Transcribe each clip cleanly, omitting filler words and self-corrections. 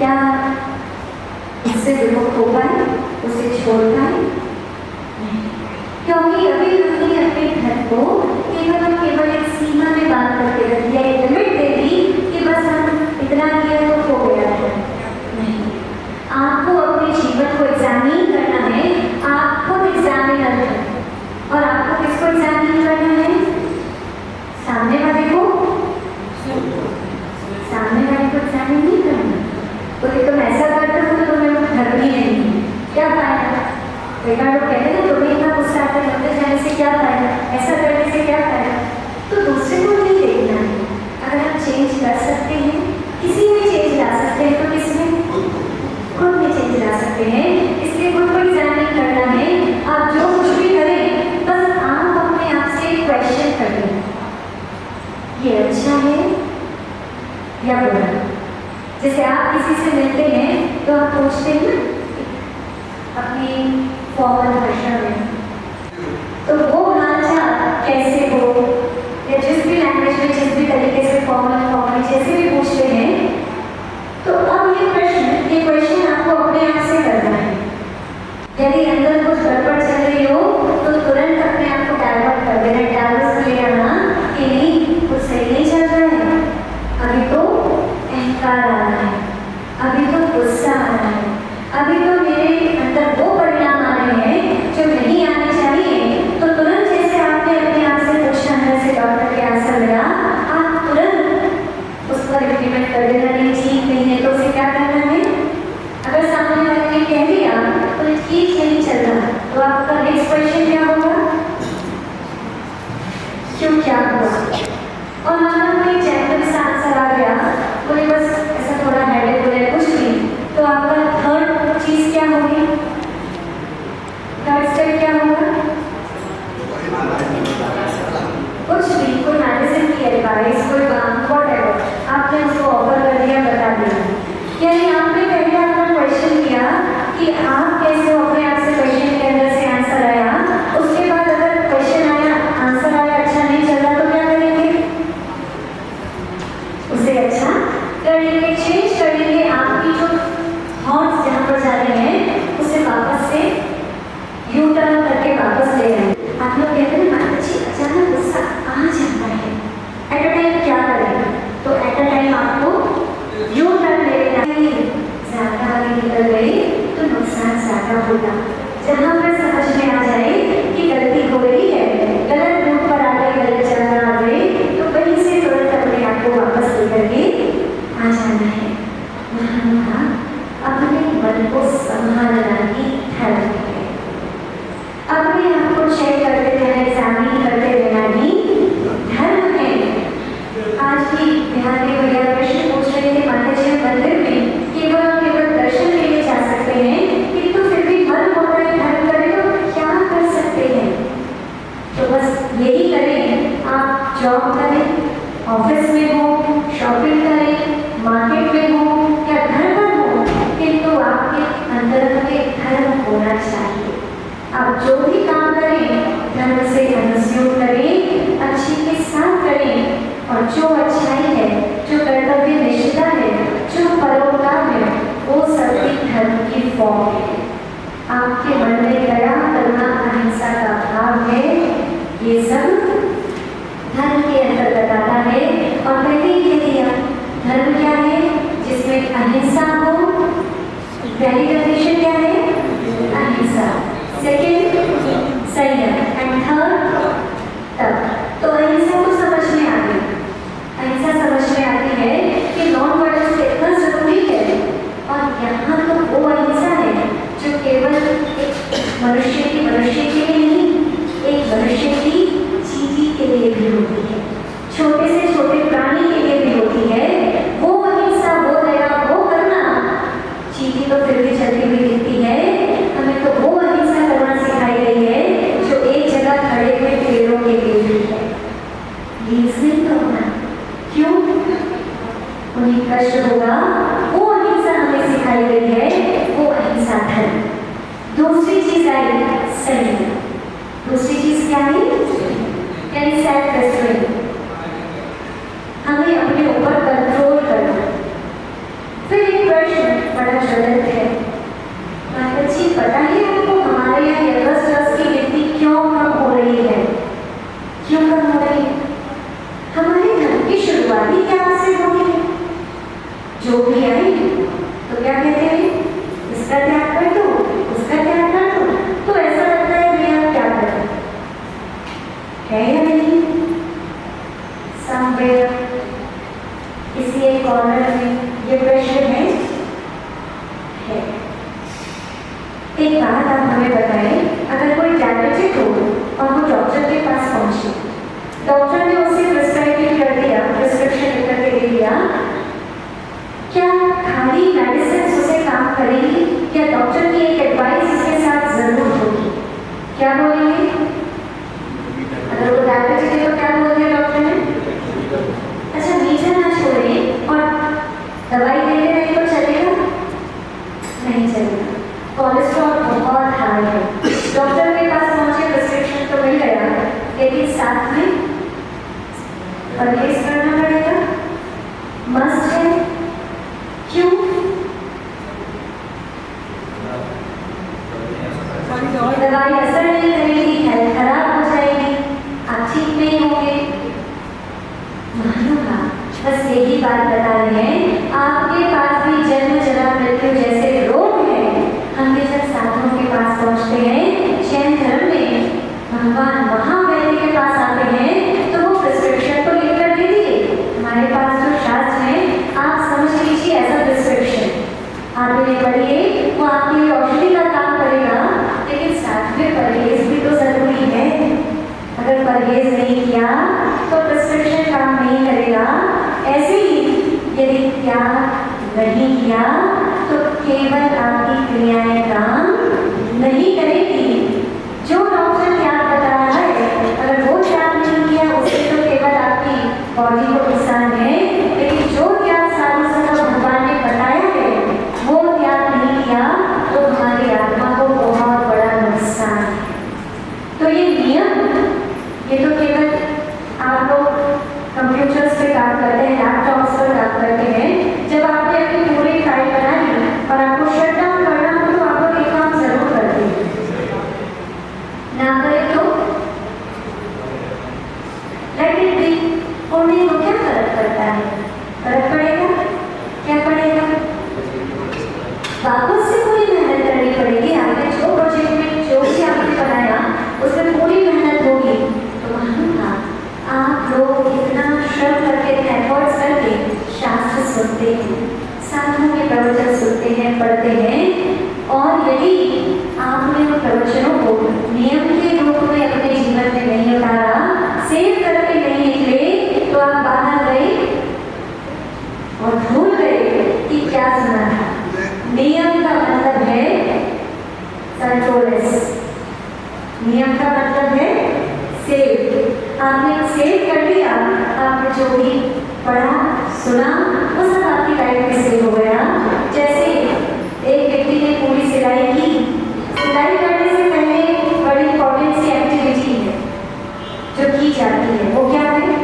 क्या उससे विमुक्त हो पाए, उसे छोड़ पाए? क्योंकि अभी हमने अपने घर को केवल और केवल एक सीमा में बात करके रख दिया, एक लिमिट दे दी कि बस हम इतना किया तो हो गया है। नहीं, आपको अपने जीवन को एग्जामिन करना है, आप खुद एग्जामिनर हैं। और आपको किसको एग्जामिन करना है? सामने वाले को? सामने वाले को एग्जामिन नहीं करना। बोले तुम ऐसा करते हो तो तुम्हें घर भी नहीं, क्या फायदा? बेटा लोग कहते हैं तुम्हें इतना गुस्सा आता है, मंदिर जाने से क्या फायदा, ऐसा करने से क्या फायदा? तो दूसरे को नहीं देखना है। अगर आप चेंज कर सकते हैं, किसी में चेंज ला सकते हैं, तो किसमें? खुद में चेंज ला सकते हैं। इसलिए खुद को एग्जामिन करना है। आप जो कुछ भी करें, बस आप अपने आप से क्वेश्चन करें, ये अच्छा है या बुरा? जैसे आप किसी से मिलते हैं तो आप पूछते हैं अपनी फॉर्मल भाषा में, तो वो हालचाल कैसे हो, या जिस भी लैंग्वेज में जिस भी तरीके से फॉर्मल जैसे भी पूछते हैं, तो अब ये क्वेश्चन आपको अपने आप से करना है। यदि अंदर कुछ गड़बड़ चल रही हो तो तुरंत अपने आप को डाइवर्ट कर देना, डाइवर्स ले आना कि नहीं कुछ सही नहीं चल रहा है, अभी तो अहंकार आ रहा है, अभी तो गुस्सा आ रहा है, अभी तो मेरे अंदर वो परिणाम आ रहे हैं जो नहीं आने चाहिए। तो तुरंत जैसे आपने अपने आप से पूछा, अंदर से डॉक्टर के आंसर मिला, आप तुरंत उस पर इम्प्लीमेंट कर देना। नहीं ठीक नहीं है तो उसे क्या करना है? अगर सामने वाले ने कह दिया तो ठीक नहीं चल रहा, तो आपका नेक्स्ट क्वेश्चन क्या होगा? क्यों, क्या हुआ? और मानो कोई जेन्युइन सा आंसर आ गया, कोई बस ऐसा थोड़ा हेडेक हो जाए कुछ भी, तो आपका थर्ड चीज क्या होगी? थर्ड स्टेप क्या होगा? कुछ भी, कोई मेडिसिन की एडवाइस, कोई व्हाटएवर आपने उसको ऑफर कर दिया, बता दिया। यानी आपने पहले अपना क्वेश्चन किया कि आप कैसे हो, अपने आप से क्वेश्चन के अंदर से आंसर आया। उसके बाद अगर क्वेश्चन आया, आंसर आया, अच्छा नहीं चल रहा, तो क्या करेंगे? उसे अच्छा करेंगे, चेंज करेंगे। आपकी जो थॉट्स जहाँ पर जा रहे हैं उसे वापस से यू टर्न करके वापस ले आए। आप लोग कहते हैं माता जी अचानक गुस्सा आ जाता है, एट अ टाइम क्या करें? तो एट अ टाइम आपको यू टर्न ले लेना है। ज्यादा आगे निकल गई तो नुकसान ज्यादा होगा। जहाँ पर समझ में आ जाए कि गलती हो गई है, गलत रूट पर आ गए, गलत जगह आ गए, तो वहीं से तुरंत अपने आप को वापस लेकर के आ जाना है। वहाँ अपने मन को संभालना ही धर्म है। अपने आप को चेक करते रहना, एग्जामिन करते रहना ही धर्म है। आज भी यहाँ के भैया प्रश्न पूछ रहे थे, माता जी मंदिर में केवल और केवल दर्शन के लिए जा सकते हैं, किंतु फिर भी मन होता है धर्म करें तो क्या कर सकते हैं? तो बस यही करें, आप जॉब करें, ऑफिस में हो, शॉपिंग करें, मार्केट में हो या घर पर हो, किंतु आपके अंदर में धर्म होना चाहिए। आप जो भी काम करें धर्म से अनुसूत करें, अच्छी के साथ करें, और जो अच्छाई है, जो कर्तव्य निष्ठा है, जो परोपकार है, वो सभी धर्म की फॉर्म है। आपके मन में दया, करुणा, अहिंसा का भाव है, ये सब धर्म के अंतर्गत आता है। और पहले ही कह दिया धर्म क्या है? जिसमें अहिंसा हो। पहली कंडीशन क्या है? अहिंसा। सेकेंड संयम, एंड थर्ड तप। तो अहिंसा को समझ में आ गई। अहिंसा समझ में आती है कि नॉन वायलेंस कितना जरूरी है। और यहाँ तो वो अहिंसा है जो केवल एक मनुष्य के लिए नहीं, एक मनुष्य की चींटी के लिए भी होती है, छोटे से छोटे प्राणी के लिए भी होती है। वो अहिंसा, वो दया, वो करुणा, चींटी तो फिर भी चलती हुई दिखती है, हमें तो वो अहिंसा करना सिखाई गई है जो एक जगह खड़े हुए पेड़ों के लिए भी है। नहीं तो होना, क्यों? उन्हें कष्ट होगा, वो अहिंसा हमें सिखाई गई है, वो अहिंसा धर्म। दूसरी चीज आई ज्वलंत है। माता जी, पता है आपको हमारे यहाँ यंगस्टर्स की गिनती क्यों कम हो रही है? क्यों कम हो रही है? हमारे धर्म की शुरुआत ही क्या से होती है? जो भी आए तो क्या कहते हैं, इसका त्याग कर दो, उसका त्याग कर दो। तो ऐसा लगता है भैया क्या करें, है या नहीं? समवेयर किसी एक कॉर्नर में ये प्रश्न है। एक बात आप हमें बताएं, अगर कोई डायबिटिक हो और वो डॉक्टर के पास पहुंचे, डॉक्टर ने उसे प्रिस्क्राइब कर दिया, प्रिस्क्रिप्शन लिख के दे दिया, क्या खाली मेडिसिन उसे काम करेगी या डॉक्टर की एक एडवाइस इसके साथ जरूर होगी? क्या बोलेंगे? अगर वो डायबिटिक है तो क्या बोल दिया डॉक्टर ने? अच्छा, मीठा ना छोड़े और दवाई देते रहे तो चलेगा? नहीं चलेगा। कोलेस्ट्रॉल बहुत हाई है, डॉक्टर के पास पहुंचे, प्रिस्क्रिप्शन तो मिल गया, लेकिन साथ में परहेज करना पड़ेगा, मस्ट है। क्यों? दवाई असर नहीं करेगी, हेल्थ खराब हो जाएगी, आप ठीक नहीं होंगे। मालूम, बस यही बात बता रहे हैं, आपके पास भी जन्म जरा मृत्यु जैसे रोग है। हम ये जब साधुओं के पास पहुंचते हैं, जैन धर्म में भगवान महावीर के पास आते हैं, तो वो प्रिस्क्रिप्शन तो लिख कर दे दिए। हमारे पास जो शास्त्र है आप समझ लीजिए एज अ प्रिस्क्रिप्शन, आप इन्हें पढ़िए, वो आपके लिए औषधि का काम करेगा, लेकिन साथ में परहेज भी तो जरूरी है। अगर परहेज नहीं किया तो प्रिस्क्रिप्शन काम नहीं करेगा। ऐसे ही यदि त्याग नहीं किया तो केवल आपकी क्रियाएं काम नहीं करेगी। जो डॉक्टर त्याग बता रहा है, अगर वो त्याग नहीं किया उससे तो केवल आपकी बॉडी को नुकसान है, लेकिन जो त्याग साधु संत भगवान ने बताया है वो त्याग नहीं किया तो हमारी आत्मा को बहुत बड़ा नुकसान है। तो ये नियम, ये तो केवल आप लोग कंप्यूटर्स पे काम करते हैं, लैपटॉप्स पर काम करते हैं। जब आपने अपनी पूरी फाइल बनाई और आपको शट डाउन करना हो तो आप लोग एक काम जरूर करते हैं, ना करें तो लेट इट बी। होने को क्या फर्क पड़ता है? फर्क पड़ेगा, क्या पड़ेगा? वापस से पूरी मेहनत करनी पड़ेगी। आपने जो प्रोजेक्ट में जो भी आपने बनाया उसमें पूरी मेहनत होगी। तो मालूम था, आप लोग इतना श्रम करके, एफर्ट्स करके शास्त्र सुनते हैं, साधुओं के प्रवचन सुनते हैं, पढ़ते हैं, और यदि आपने उन प्रवचनों को नियम के रूप में अपने जीवन में नहीं उतारा, सेव करके नहीं निकले, तो आप बाहर गए और भूल गए कि क्या सुना था। नियम का मतलब है कंट्रोलेस, नियम का मतलब है सेव। आपने सेव कर लिया, आपने जो भी पढ़ा सुना वो सब आपकी लाइफ में सेव हो गया। जैसे एक व्यक्ति ने पूरी सिलाई की, सिलाई करने से पहले बड़ी इंपॉर्टेंट सी एक्टिविटी है जो की जाती है, वो क्या है?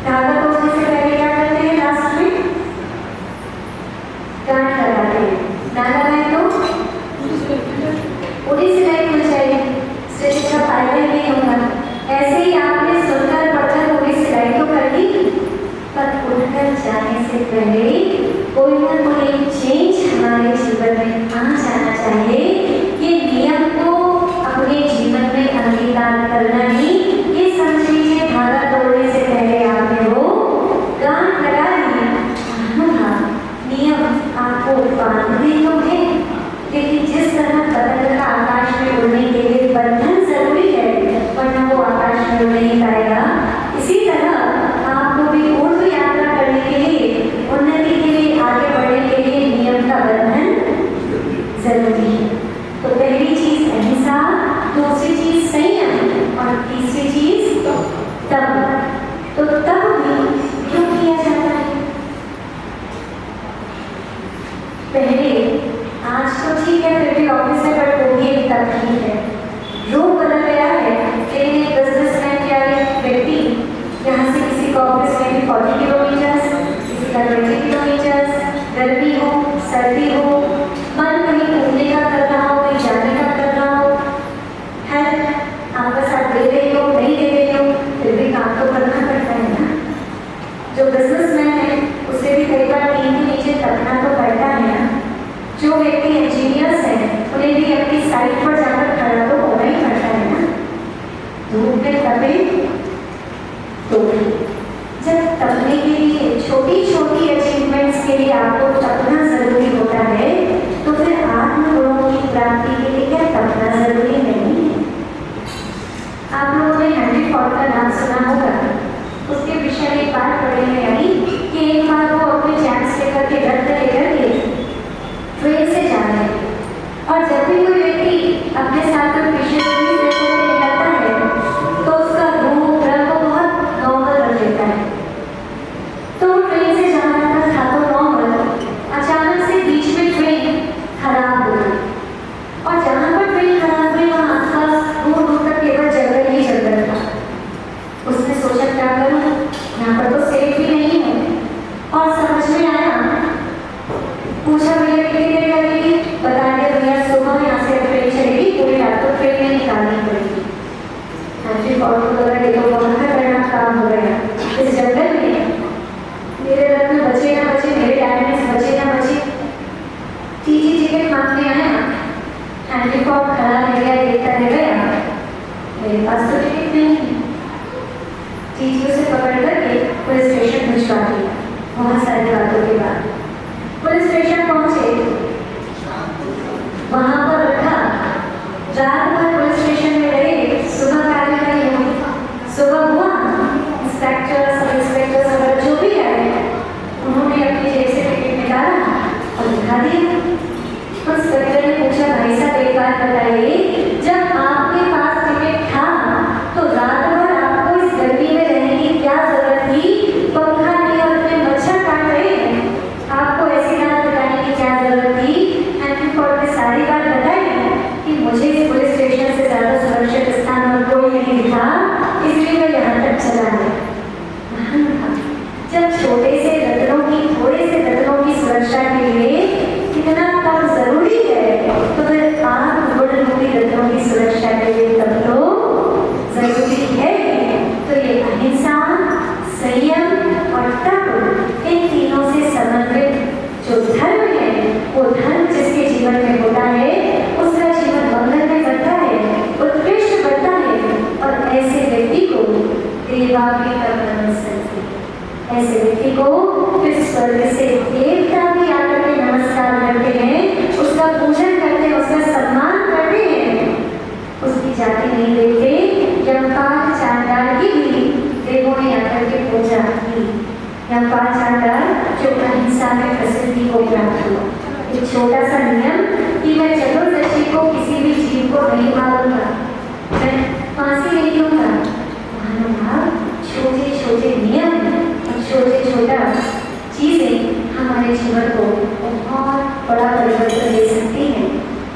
धागा तोड़ने से पहले क्या करते हैं? लास्ट में गांठ लगाते हैं, ना लगाए तो पूरी सिलाई खुल जाएगी, स्टिच का फायदा ही नहीं होगा। ऐसे ही आपने सुनकर पढ़कर पूरी सिलाई तो कर ली, पर उठकर जाने से पहले कोई ना कोई चेंज हमारे जीवन में आ जाना चाहिए। ये नियम को अपने जीवन में अंगीकार करना ही, ये समझ लीजिए धागा तोड़ने से पहले आपने वो गांठ लगा ली। नियम आपको बांधने तो है, लेकिन जिस तरह पतंग का आकाश में उड़ने के लिए बंधन जरूरी है, वरना वो आकाश में उड़ नहीं पाएगा, इसी तरह आपको भी ऊर्ध्व यात्रा करने के लिए, उन्नति के लिए, आगे बढ़ने के लिए नियम का बंधन जरूरी है। तो पहली चीज अहिंसा, दूसरी चीज संयम और तीसरी चीज तप। तो तप भी क्यों किया जाता है? पहले, आज तो ठीक है फिर भी ऑफिस में, बट वो भी एक तप ही है। रूप बदल गया है, लेकिन एक बिजनेसमैन या एक व्यक्ति यहाँ से किसी को ऑफिस में भी 40 किलोमीटर, किसी का 20 किलोमीटर, गर्मी हो सर्दी हो, जो व्यक्ति इंजीनियर्स हैं उन्हें भी अपनी साइट पर जाकर खड़ा तो होना ही पड़ता है ना, धूप में तपे तो भी। जब तपने के लिए छोटी छोटी अचीवमेंट्स के लिए आपको तपना जरूरी होता है, तो फिर आत्म गुणों की प्राप्ति के लिए क्या तपना जरूरी नहीं है? आप लोगों ने हेनरी फोर्ड का नाम सुना होगा। उसके विषय में एक बात पढ़ने में आई कि एक बार वो अपने चैम्प्स लेकर के रथ लेकर के ट्रेन से जा रहे थे, और जब भी कोई व्यक्ति अपने साथ में पिछले लेकर के निकलता है तो उसका रूप रंग बहुत नॉर्मल रख देता है। तो ट्रेन से जा रहा था तो नॉर्मल, अचानक से बीच में ट्रेन खराब हो गई, और जहाँ पर ट्रेन खराब हुई वहाँ आसपास दूर दूर तक केवल जंगल ही जंगल था। उसने सोचा क्या करूँ, यहाँ पर तो सेफ भी नहीं है, और समझ में आया, पूछा भैया कितनी देर लगेगी, बता दिया भैया सुबह यहाँ से ट्रेन चलेगी, पूरी रात को ट्रेन में निकालनी पड़ेगी। हेनरी फोर्ड को लगा ये तो बहुत खतरनाक काम हो गया, इस जंगल में मेरे रथ में बचे ना बचे, मेरे डायनेमिक्स बचे ना बचे। टीटी टिकट मांगने आया, हेनरी फोर्ड खड़ा रह गया, देखता रह गया, मेरे पास तो टिकट नहीं है। टीटी उसे पकड़ करके पुलिस स्टेशन भिजवा दिया। बहुत सारी बातों के बाद पुलिस स्टेशन पहुंचे, वहां पर रखा, रात भर पुलिस स्टेशन में रहे, सुबह कार्रवाई हुई। सुबह हुआ, इंस्पेक्टर सब इंस्पेक्टर वगैरह जो भी आए उन्होंने अपनी जेब से टिकट निकाला और दिखा दिया। इंस्पेक्टर ने पूछा भाई साहब एक बात बताइए, जब आपके पास टिकट था तो रात भर आपको इस गर्मी में रहने की क्या जरूरत थी? पंखा नहीं और अपने मच्छर काट रहे हैं, आपको ऐसी बात बताने की क्या जरूरत थी? हेनरी फोर्ड ने सारी बात बताई कि मुझे इस पुलिस स्टेशन से ज्यादा सुरक्षित स्थान और कोई नहीं दिखा, इसलिए मैं यहाँ तक चला गया। जब छोटे से रत्नों की, थोड़े से रत्नों की सुरक्षा के लिए कितना तब जरूरी है, तो फिर आत्म गुण रूपी रत्नों की सुरक्षा के लिए तब तो जरूरी है। तो ये अहिंसा, संयम और तप, इन तीनों से समन्वित जो धर्म है, वो धर्म जिसके जीवन में होता है उसका जीवन मंगल में बनता है, उत्कृष्ट बनता है, और ऐसे व्यक्ति को देवा भी नमस्कार, ऐसे व्यक्ति को फिर स्वर्ग से देवता भी आकर के नमस्कार करते हैं, उसका पूजन करते हैं, उसका सम्मान करते हैं, उसकी जाति नहीं देखते। यमपाल चांडाल की भी देवों ने आकर के पूजा की। यमपाल चांडाल जो अहिंसा में प्रसिद्धि को प्राप्त हुआ, एक छोटा सा नियम कि मैं चतुर्दशी को किसी भी जीव को नहीं मारूंगा, मैं फांसी नहीं दूंगा। महानुभाव, छोटे छोटे नियम और छोटे छोटा चीजें हमारे जीवन को बहुत बड़ा परिवर्तन दे सकती हैं।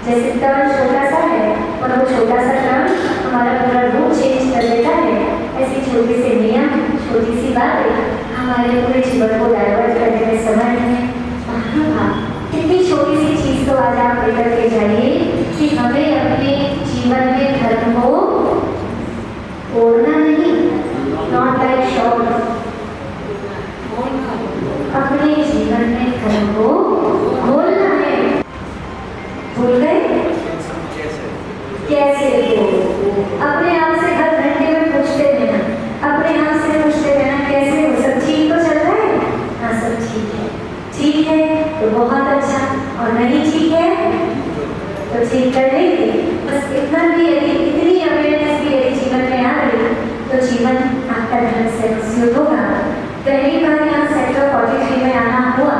जैसे टर्न छोटा सा है और वो छोटा सा टर्न हमारा पूरा रूप चेंज कर देता है, ऐसी छोटी सी नियम, छोटी सी बातें हमारे पूरे जीवन को डाइवर्ट करने में समर्थ है। कितनी छोटी सी चीज तो आज आप लेकर के जाइए कि हमें अपने जीवन में धर्म को तोड़ना नहीं, नॉट लाइक शॉर्ट, अपने जीवन में धर्म को बोलना है। भूल गए कैसे? अपने आप से हर घंटे में पूछते रहना, अपने आप से पूछते रहना कैसे हो, सब ठीक तो चल रहा है? हाँ सब ठीक है। ठीक है तो बहुत अच्छा, और नहीं ठीक है तो ठीक कर लेंगे। बस इतना भी यदि, इतनी अवेयरनेस भी यदि जीवन में आ गई तो जीवन आपका धर्म से मजबूत होगा। पहली बार यहाँ सेक्टर 43 में आना हुआ,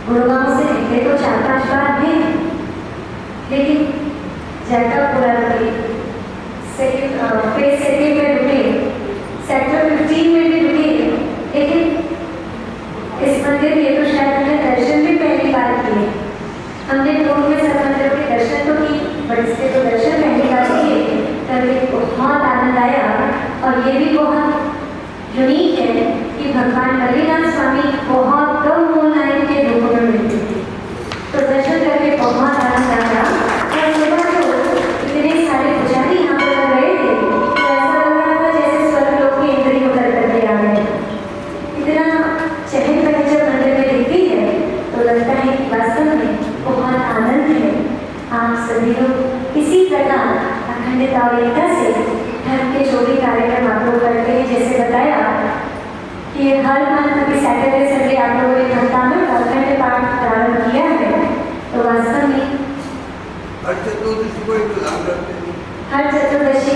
गुड़गांव से निकले तो 4-5 बार हैं, लेकिन जैकब पूरा रुके, फेज सेकेंड में रुके, सेक्टर 15 में भी रुके, लेकिन इस मंदिर में तो शायद हमने दर्शन भी पहली बार किए। हमने पूर्व में सब मंदिरों के दर्शन तो की, बट इसके तो दर्शन पहली बार किए, करके बहुत आनंद आया। और ये भी बहुत यूनिक है कि भगवान बद्रीनाथ स्वामी बहुत कम मूल नायक के रूप में मिलते थे, तो दर्शन करके बहुत आनंद आया। और सुबह तो इतने सारे पुजारी यहाँ पर लग रहे थे, तो ऐसा लग रहा था जैसे स्वर्ग लोक की इंद्री आप सभी लोग इसी प्रकार अखंडता और एकता से धर्म के जो भी कार्यक्रम आप लोग करते हैं, जैसे बताया कि हर मंथ अभी सैटरडे संडे आप लोगों ने घंटा में अखंड पाठ प्रारंभ किया है, तो वास्तव में हर चतुर्दशी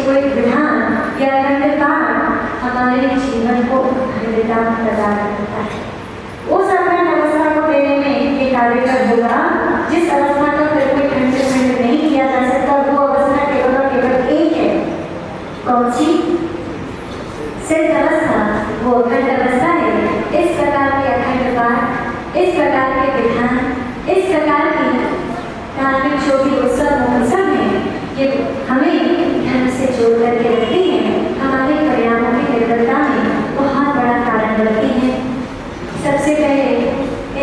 को एक विधान या अखंड पाठ हमारे जीवन को अखंडता प्रदान करता है। उस अखंड अवस्था को देने में ये कार्यक्रम होगा जिस अवस्था का फिर कोई खंड नहीं किया जा सकता। वो अवस्था केवल और केवल एक है, कौन सी? सिद्ध अवस्था, वो अखंड अवस्था है। इस प्रकार के अखंड पाठ, इस प्रकार के विधान, इस प्रकार की धार्मिक जो भी उत्सव महोत्सव है, ये हमें धर्म से जोड़ करके रखती है, हमारे परिणामों की निर्भरता में बहुत बड़ा कारण बनती है। सबसे पहले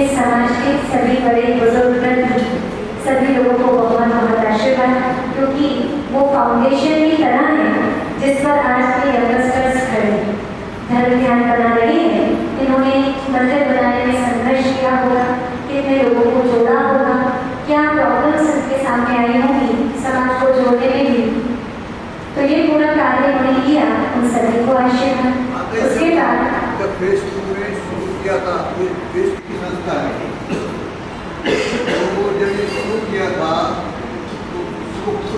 इस समाज के सभी बड़े बुजुर्ग सभी लोगों को बहुत बहुत आशीर्वाद, क्योंकि वो फाउंडेशन की तरह है जिस पर आज के यंगस्टर्स खड़े धर्म ध्यान बना रहे हैं। इन्होंने मंदिर बनाने में संघर्ष किया होगा, कितने लोगों को जोड़ा होगा, क्या प्रॉब्लम्स सबके सामने आई होंगी समाज को जोड़ने में भी, तो ये पूरा कार्य उन्होंने किया, उन सभी को आशीर्वाद। उसके बाद जब फेसबुक में शुरू किया था, फेसबुक की संस्था है, तो वो जब ये शुरू किया था तो उसको कुछ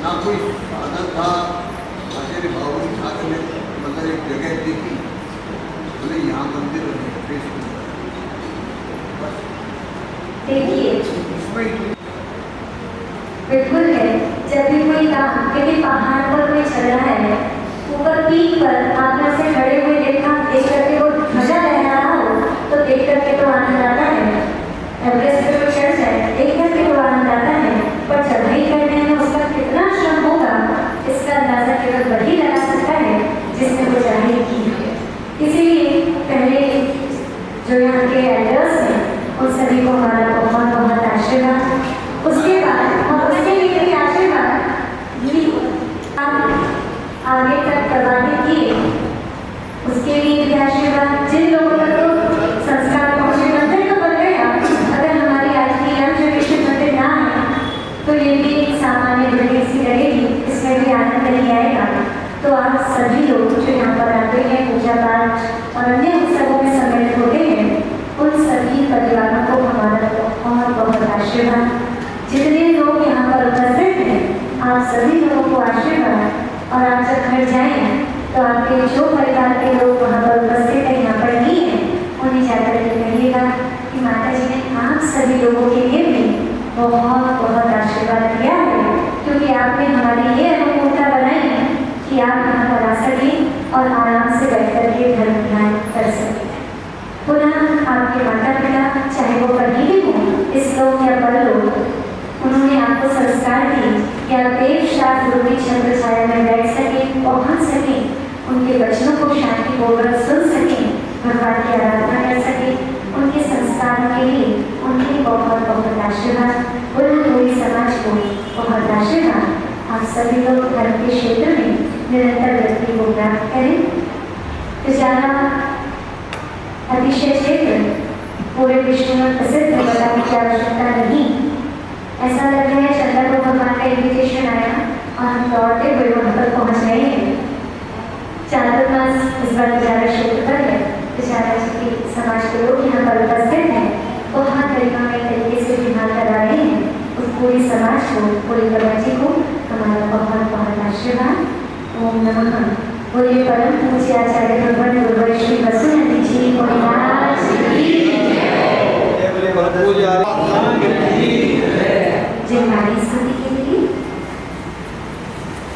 ना कोई साधन था। मेरे बाबू छात्र ने मतलब एक जगह देखी, बोले यहाँ मंदिर है फेसबुक। देखिए बिल्कुल है, जब भी कोई काम यदि पहाड़ पर कोई चल रहा है, ऊपर पीक पर आपने से खड़े हुए देखा, देख करके वो ध्वजा लहरा रहा हो तो देख करके तो आनंद आता है। एवरेस्ट पे कोई चढ़ जाए, देख करके तो आनंद आता है, पर चढ़ाई करने में उसका कितना श्रम होगा इसका अंदाजा केवल वही लगा सकता है जिसने वो चढ़ाई की है। इसीलिए पहले जो यहाँ के एल्डर्स हैं उन सभी को हमारा बहुत बहुत आशीर्वाद। उसके बाद और उसके लिए भी आशीर्वाद भी आगे तक प्रवाहित किए, उसके लिए भी आशीर्वाद। जिन लोगों का तो संस्कार पहुँचे, मंदिर तो बन गया, अगर हमारी आज की यंग जनरेशन मंदिर ना है तो ये भी एक सामान्य बिल्डिंग सी रहेगी, इसमें भी आनंद नहीं आएगा। तो आप सभी लोग जो यहाँ पर आते हैं, पूजा पाठ और अन्य उत्सवों में सम्मिलित होते हैं, उन सभी परिवारों को हमारा बहुत बहुत आशीर्वाद। जितने लोग यहाँ पर उपस्थित हैं, आप सभी लोगों को आशीर्वाद। और आप जब घर जाएं तो आपके जो परिवार के लोग वहाँ पर उपस्थित हैं, यहाँ पर नहीं है, उन्हें जाकर के कहिएगा कि माता जी ने आप सभी लोगों के लिए भी बहुत बहुत आशीर्वाद दिया है, क्योंकि आपने हमारी ये अनुकूलता बनाई कि आप यहाँ पर आ सकें और आराम से बैठ करके धर्म ध्यान कर सकें। पुनः आपके माता पिता, चाहे वो कहीं भी हो, इस लोग या बड़ लोग, उन्होंने आपको संस्कार दिए कि आप देव शास्त्र गुरु की छत्र छाया में बैठ सकें, पहुँच सकें, उनके वचनों को शांतिपूर्वक सुन सकें, भगवान की आराधना कर सकें। उनके संस्कार के लिए उनकी बहुत बहुत आशीर्वाद। पूरी समाज को बहुत आशीर्वाद। आप सभी लोग धर्म के क्षेत्र में निरंतर व्यक्ति को प्राप्त करें। तो ज़्यादा अतिशय क्षेत्र पूरे विश्व में प्रसिद्ध बताने की आवश्यकता नहीं। ऐसा लग रहा है चंद्र को भगवान का इन्विटेशन आया और हम दौड़ते हुए वहाँ पर पहुँच गए हैं। चातुर्मास इस बार ज़्यादा क्षेत्र पर है, ज़्यादा के समाज के लोग यहाँ पर उपस्थित हैं, बहुत तरीके से विधान करा रहे हैं। उस पूरी समाज को, पूरी कमेटी को हमारा बहुत बहुत आशीर्वाद। ओम नमः। बोलिए परम पूज्य आचार्य भगवान गुरुवर श्री वसुनंदी जी महाराज की जय। हमारी स्तुति के लिए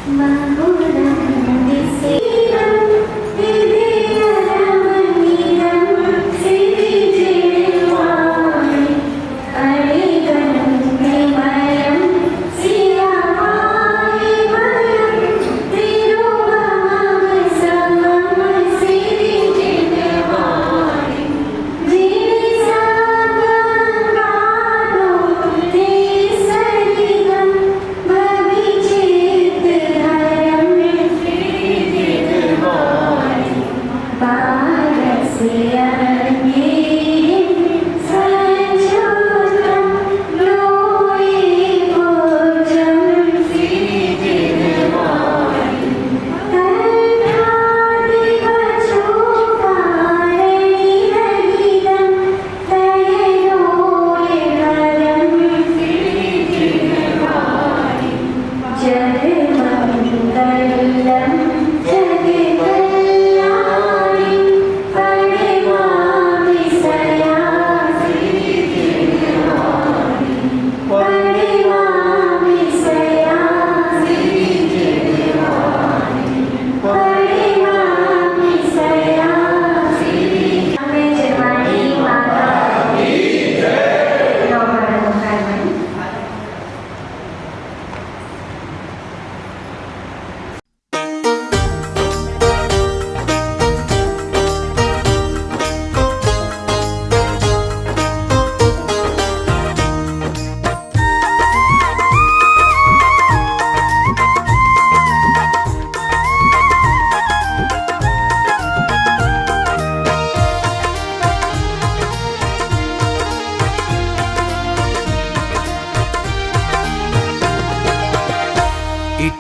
Thank you.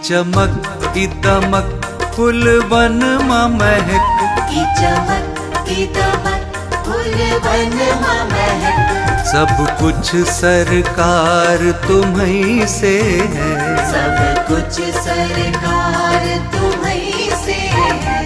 चमक ई दमक फूलवन मां महक, की चमक की दमक फूलवन मां महक। सब कुछ सरकार तुम्हीं से है, सब कुछ सरकार तुम्हीं से है।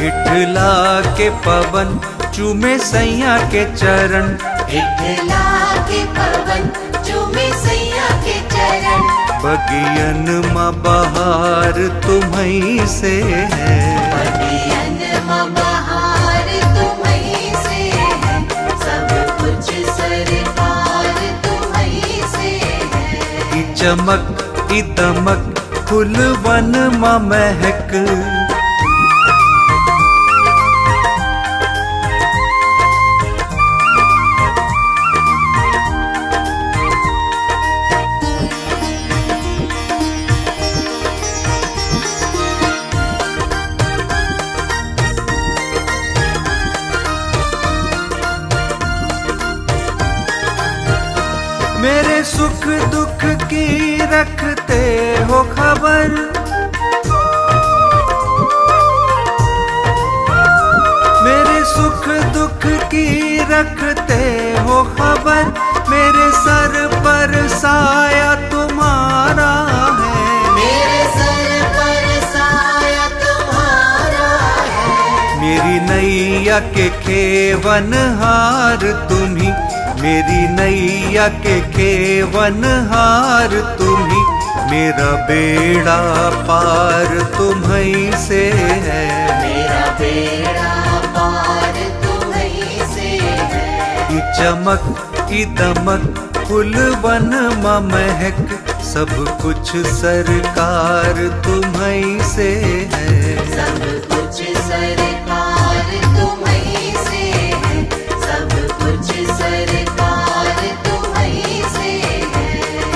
इठला के पवन चूमे सैया के चरण, इठला के पवन चूमे सैया के चरण। बगियन मां बहार तुम्हीं से है, बगियन मां बहार तुम्हीं से है। सब कुछ सरकार तुम्हीं से है। ई चमक ई दमक फूलवन मां महक। मेरे सुख दुख की रखते हो खबर, मेरे सुख दुख की रखते हो खबर। मेरे सर पर साया तुम्हारा है, मेरे सर पर साया तुम्हारा है। मेरी नैया के खेवनहार तुम्ही, मेरी नैया के खेवनहार तुम्ही। मेरा बेड़ा पार तुम्हीं से है, मेरा बेड़ा पार तुम्हीं से है। ई चमक ई दमक फूलवन मां महक। सब कुछ सरकार तुम्हीं से है, सब कुछ सरकार तुम्हीं से है। सब कुछ सरकार तुम्हीं से है।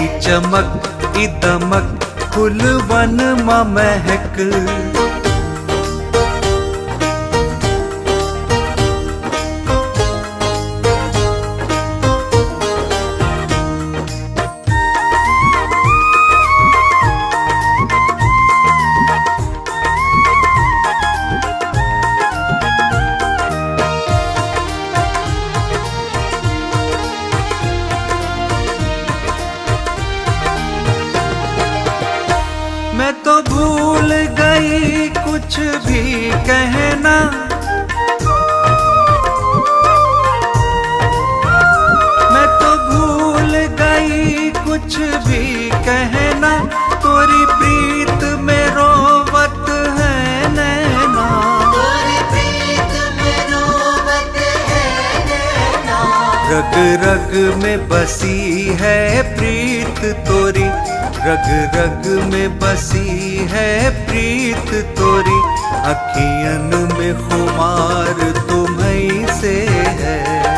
ई चमक ई दमक फूलवन मां महक। मैं तो भूल गई कुछ भी कहना, मैं तो भूल गई कुछ भी कहना। तोरी प्रीत में रोवत है नैना, तोरी प्रीत में रोवत है नैना। रग रग में बसी है प्रीत तोरी, रग रग में बसी है प्रीत तोरी। अखियन में खुमार तुम्हीं से है,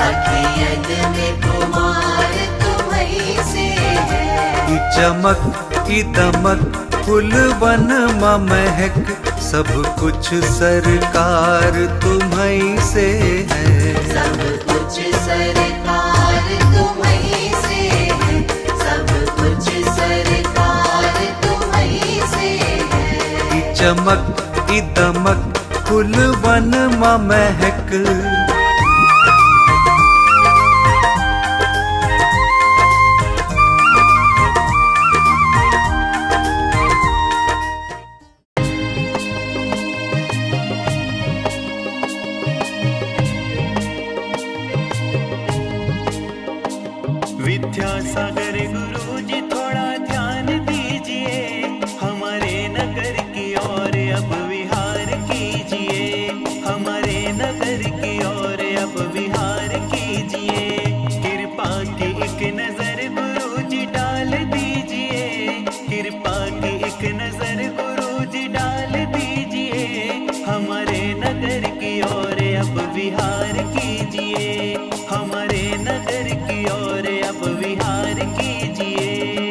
अखियन में खुमार तुम्हीं से है। ई चमक ई दमक फूलवन मां महक। सब कुछ सरकार तुम्हीं से है, सब कुछ सरकार तुम्हीं से है। सब कुछ सरकार तुम्हीं से है। ई चमक ई दमक फूलवन मां महक। विद्यासागर गुरुजी थोड़ा ध्यान दीजिए, हमारे नगर की ओर अब विहार कीजिए। हमारे नगर की ओर अब विहार कीजिए। कृपा की एक नजर गुरुजी डाल दीजिए, कृपा की एक नजर गुरुजी डाल दीजिए। हमारे नगर की ओर अब विहार कीजिए। हमारे नगर की ओर अब विहार कीजिए।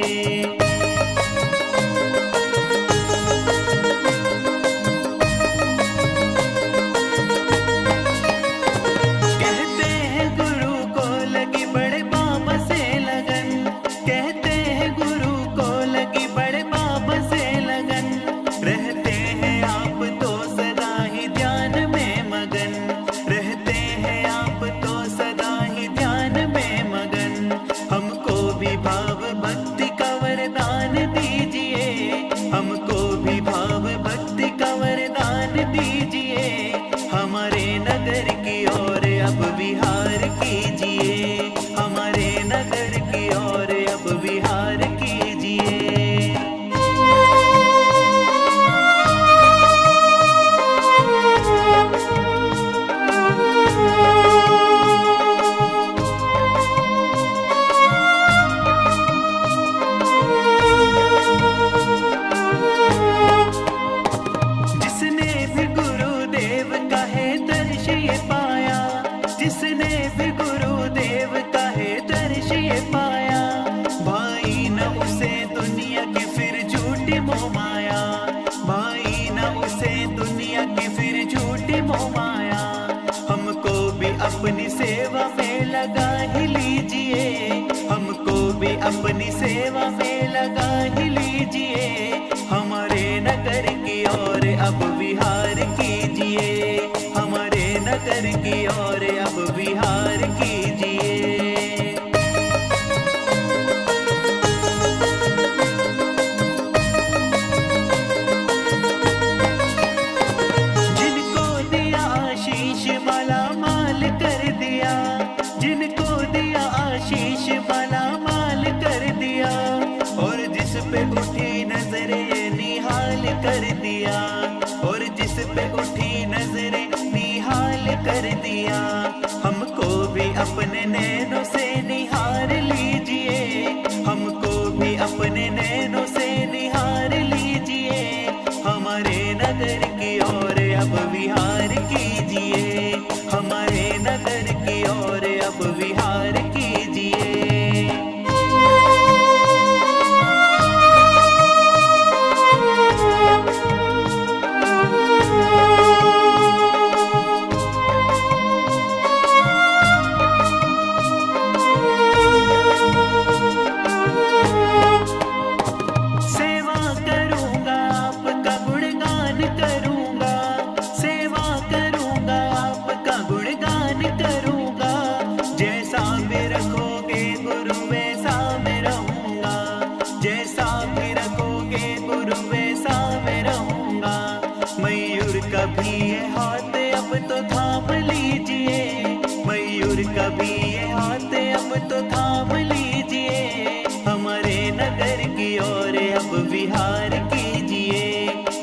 कर दिया, हमको भी अपने नैनों से निहार लीजिए, हमको भी अपने नैनों से निहार लीजिए, हमारे नगर की ओर अब विहार कीजिए, हमारे नगर की ओर अब विहार कीजिए। सेवा करूंगा आपका गुणगान करूंगा, सेवा करूंगा आपका गुणगान करूंगा, जैसा भी रखोगे गुरु वैसा मैं रहूंगा, जैसा भी रखोगे गुरु वैसा मैं रहूंगा। मयूर का भी ये हाथ अब तो थाम लीजिए, मयूर का भी ये हाथ अब तो थाम लीजिए, हमारे नगर की ओर अब विहार कीजिए,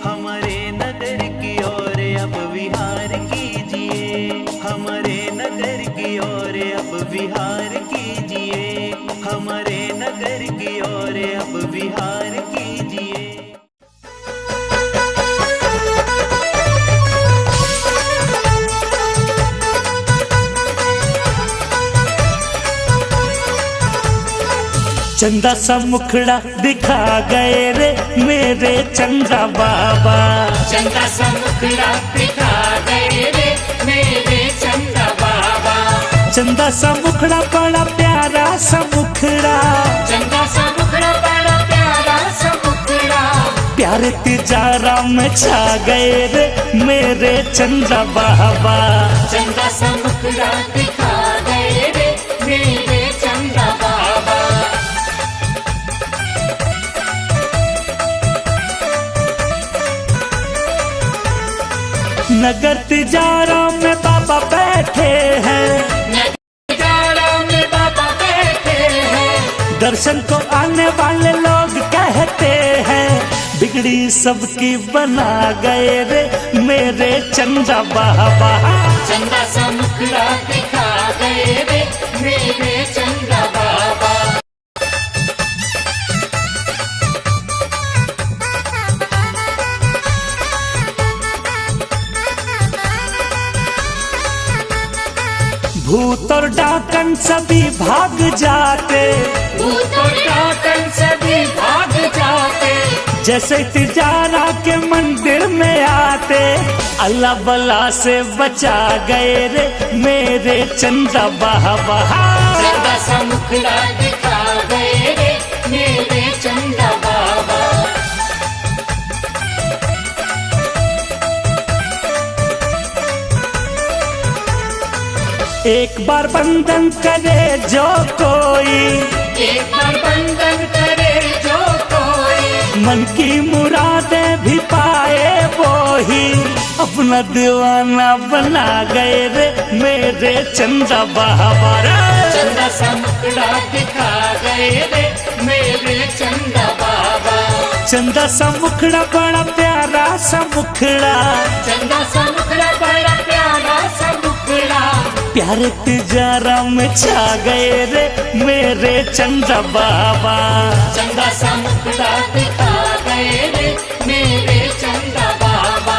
हमारे नगर की ओर अब विहार कीजिए, हमारे नगर की ओर अब विहार कीजिए, हमारे नगर की ओर अब विहार कीजिए। चंदा सा मुखड़ा दिखा गए रे मेरे चंदा बाबा, चंदा सा मुखड़ा दिखा गए रे मेरे चंदा बाबा, चंदा सा मुखड़ा बड़ा प्यारा सा मुखड़ा, चंदा सा मुखड़ा बड़ा प्यारा सा मुखड़ा, प्यारे तिजारा में छा गए रे मेरे चंदा बाबा, चंदा सा मुखड़ा दिखा गए रे मेरे चंदा बाबा। नगर तिजारा में बाबा बैठे हैं, नजारा में बाबा बैठे हैं, दर्शन को आने वाले लोग कहते हैं, बिगड़ी सबकी बना गए रे मेरे चंदा बाबा, चंदा सा मुखड़ा दिखा गए रे मेरे चंदा बाबा। भूत और डाकन सभी भाग जाते, भूत और डाकन सभी भाग जाते, जैसे तिजारा के मंदिर में आते, अल्लाह बला से बचा गए रे मेरे चंदा बाबा, चंदा सा मुखड़ा दिखा गए रे मेरे चंदा बाबा। एक बार बंधन करे जो कोई, एक बार बंधन करे जो कोई, मन की मुरादें भी पाए वो ही, अपना दीवाना बना गए रे मेरे चंदा बाबा, चंदा सा मुखड़ा दिखा गए रे मेरे चंदा बाबा, चंदा सा मुखड़ा बड़ा प्यारा सा मुखड़ा, चंदा सा मुखड़ा बड़ा प्यारा सा मुखड़ा, प्यारे तिजारा में छा गए रे मेरे चंदा बाबा, चंदा सा मुखड़ा दिखा गए रे मेरे चंदा बाबा,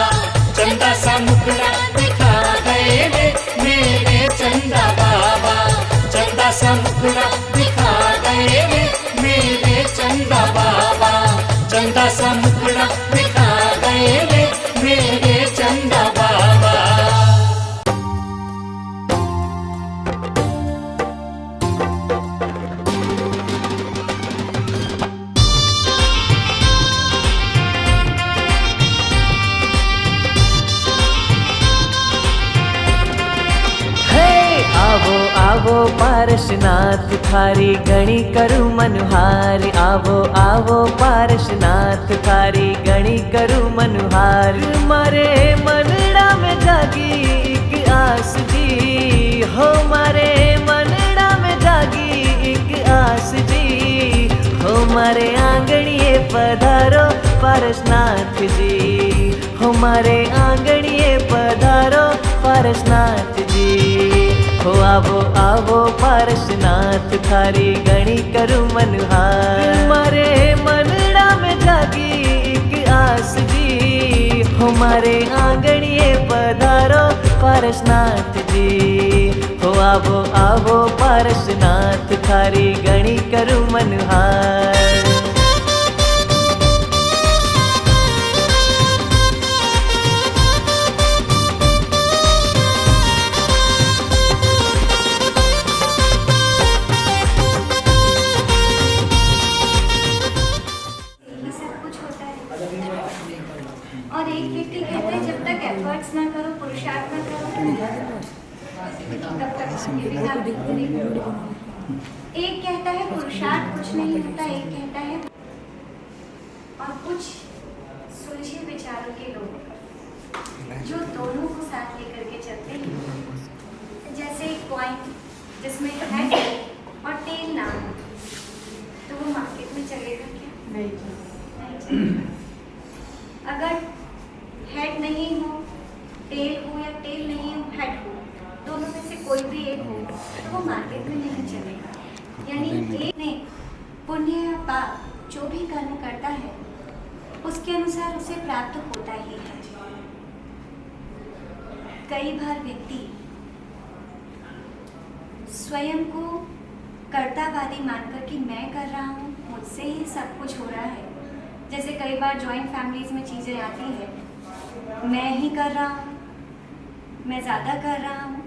चंदा सा मुखड़ा दिखा गए रे मेरे चंदा बाबा, चंदा सा मुखड़ा दिखा गए रे मेरे चंदा बाबा, चंदा सा मुखड़ा दिखा गए रे मेरे चंदा बाबा। आवो आवो पारसनाथ थारी गणी करु मनुहार, आवो आवो पारसनाथ थारी गणी करु मनुहार, मारे मनड़ा में जागी एक आस जी, हो मारे मनड़ा में जागी एक आस जी, हो मारे आंगणिए पधारो पारसनाथ जी, हमारे आंगणिए पधारो पारसनाथ जी। हो आवो आवो पारसनाथ, थारी गणी करूं मनहार। मारे मनड़ा में जागी एक आस जी, हमारे आंगणिए पधारो पारसनाथ जी। हो आवो आवो पारसनाथ, थारी गणी करूं मनहार। ये सब कुछ होता है। और एक व्यक्ति कहता है जब तक एफर्ट्स ना करो, पुरुषार्थ ना करो, तब तक ये भी काम नहीं होगा। एक कहता है पुरुषार्थ कुछ नहीं होता, एक कहता है। और कुछ सुलझे विचारों के लोग जो दोनों को साथ लेकर के चलते हैं, जैसे एक कॉइन जिसमें हेड और टेल ना हो, तो वो मार्केट में चलेगा क्या? नहीं चलेगा। अगर हेड नहीं हो, टेल हो, या टेल नहीं हो, हेड हो, दोनों में से कोई भी एक हो, तो वो मार्केट में नहीं चलेगा। यानी एक ने पुण्य या पाप जो भी कर्म करता है, उसके अनुसार उसे प्राप्त होता ही है। कई बार व्यक्ति स्वयं को कर्तावादी मानकर कि मैं कर रहा हूँ, मुझसे ही सब कुछ हो रहा है। जैसे कई बार जॉइंट फैमिलीज में चीज़ें आती है, मैं ही कर रहा हूँ, मैं ज़्यादा कर रहा हूँ,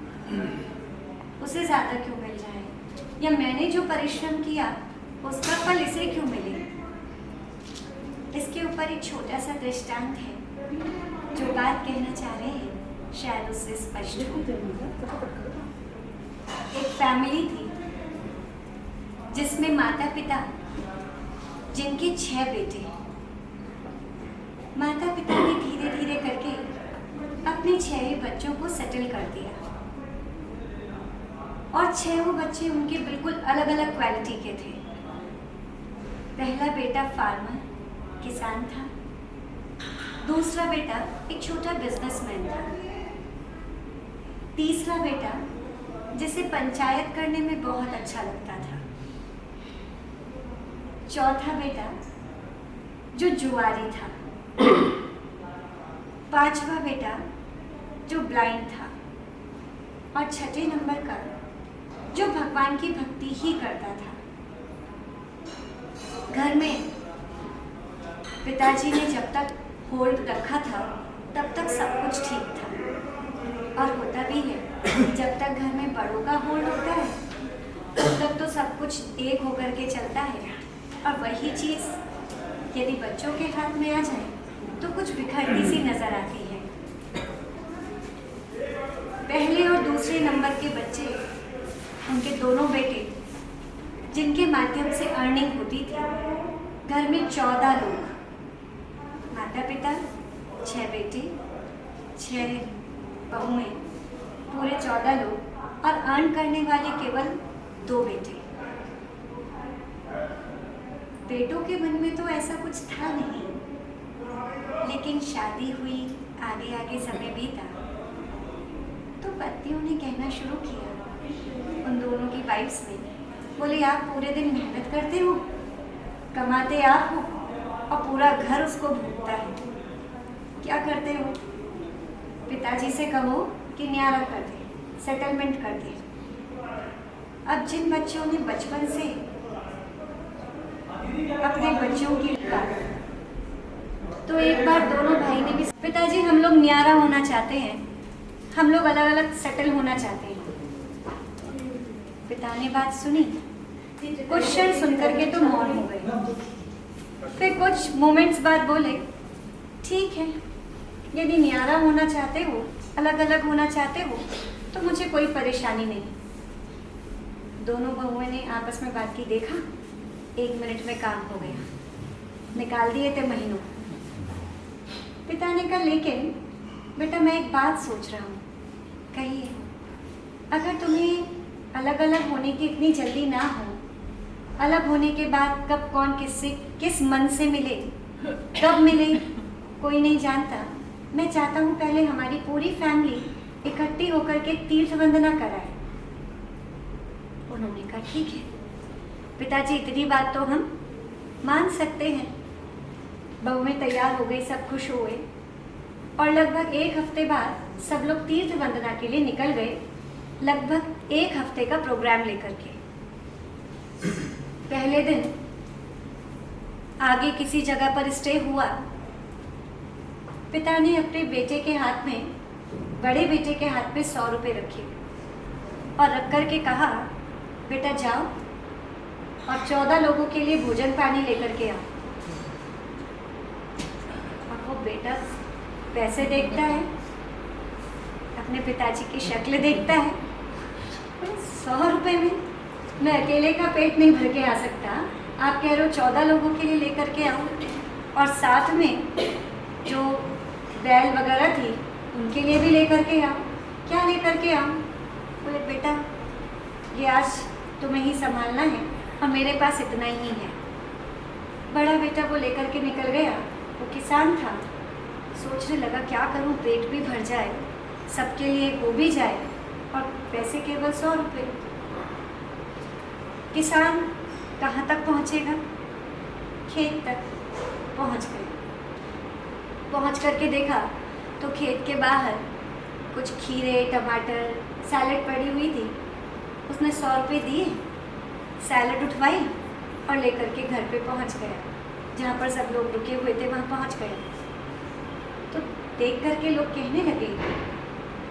उसे ज़्यादा क्यों मिल जाए, या मैंने जो परिश्रम किया उसका फल इसे क्यों मिले। इसके ऊपर एक छोटा सा दृष्टांत है, जो बात कहना चाह रहे हैं शायद उससे स्पष्ट हो। एक फैमिली थी जिसमें माता पिता, जिनके 6 बेटे। माता पिता ने धीरे धीरे करके अपने 6 बच्चों को सेटल कर दिया, और 6 बच्चे उनके बिल्कुल अलग अलग क्वालिटी के थे। पहला बेटा फार्मर, किसान था। दूसरा बेटा एक छोटा बिजनेसमैन था। तीसरा बेटा जिसे पंचायत करने में बहुत अच्छा लगता था। चौथा बेटा जो जुआरी था। 5वां बेटा जो ब्लाइंड था। और 6ठे नंबर का जो भगवान की भक्ति ही करता था। घर में पिताजी ने जब तक होल्ड रखा था तब तक सब कुछ ठीक था, और होता भी है। जब तक घर में बड़ों का होल्ड होता है तब तक तो सब कुछ एक होकर के चलता है, और वही चीज़ यदि बच्चों के हाथ में आ जाए तो कुछ बिखरती सी नजर आती है। पहले और दूसरे नंबर के बच्चे, उनके दोनों बेटे, जिनके माध्यम से अर्निंग होती थी। घर में 14 लोग, माता पिता, 6 बेटे, 6 बहुएं, पूरे 14 लोग, और अर्न करने वाले केवल 2 बेटे। बेटों के मन में तो ऐसा कुछ था नहीं, लेकिन शादी हुई, आगे आगे समय बीता, तो पतियों ने कहना शुरू किया उन दोनों की वाइफ्स ने, बोले आप पूरे दिन मेहनत करते हो, कमाते आप हो, और पूरा घर उसको भूखता है, क्या करते हो? पिताजी से कहो कि न्यारा कर दे, सेटलमेंट कर दे। अब जिन बच्चों ने बचपन से अपने बच्चों की तो एक बार दोनों भाई ने भी, पिताजी हम लोग न्यारा होना चाहते हैं, हम लोग अलग अलग सेटल होना चाहते हैं। पिता ने बात सुनी, कुछ क्षण सुनकर के तो मौन हो गए। फिर कुछ मोमेंट्स बाद बोले, ठीक है, यदि न्यारा होना चाहते हो, अलग अलग होना चाहते हो, तो मुझे कोई परेशानी नहीं। दोनों बहुओं ने आपस में बात की, देखा 1 मिनट में काम हो गया, निकाल दिए थे महीनों। पिता ने कहा, लेकिन बेटा मैं एक बात सोच रहा हूँ, कहिए। अगर तुम्हें अलग अलग होने की इतनी जल्दी ना हो, अलग होने के बाद कब कौन किससे किस मन से मिले कब मिले कोई नहीं जानता। मैं चाहता हूँ पहले हमारी पूरी फैमिली इकट्ठी होकर के तीर्थ वंदना कराए। उन्होंने कहा ठीक है पिताजी, इतनी बात तो हम मान सकते हैं। बहुएं तैयार हो गई, सब खुश हुए और लगभग 1 हफ्ते बाद सब लोग तीर्थ वंदना के लिए निकल गए, लगभग 1 हफ्ते का प्रोग्राम लेकर के। पहले दिन आगे किसी जगह पर स्टे हुआ। पिता ने अपने बेटे के हाथ में, बड़े बेटे के हाथ में 100 रुपये रखे और रख कर के कहा बेटा जाओ और 14 लोगों के लिए भोजन पानी लेकर के आओ। और वो बेटा पैसे देखता है, अपने पिताजी की शक्ल देखता है, 100 रुपये में मैं अकेले का पेट नहीं भर के आ सकता, आप कह रहे हो 14 लोगों के लिए लेकर के आओ और साथ में जो बैल वगैरह थी उनके लिए भी लेकर के आओ। क्या लेकर के आओ? बोले बेटा ये आज तुम्हें ही संभालना है और मेरे पास इतना ही है। बड़ा बेटा वो लेकर के निकल गया। वो किसान था, सोचने लगा क्या करूं, पेट भी भर जाए, सबके लिए हो भी जाए और पैसे केवल 100 रुपये। किसान कहाँ तक पहुँचेगा? खेत तक पहुँच गए। पहुँच करके देखा तो खेत के बाहर कुछ खीरे, टमाटर, सैलड पड़ी हुई थी। उसने 100 रुपये दिए, सैलड उठवाई और लेकर के घर पे पहुँच गया। जहाँ पर सब लोग रुके हुए थे वहाँ पहुँच गए। तो देख करके लोग कहने लगे,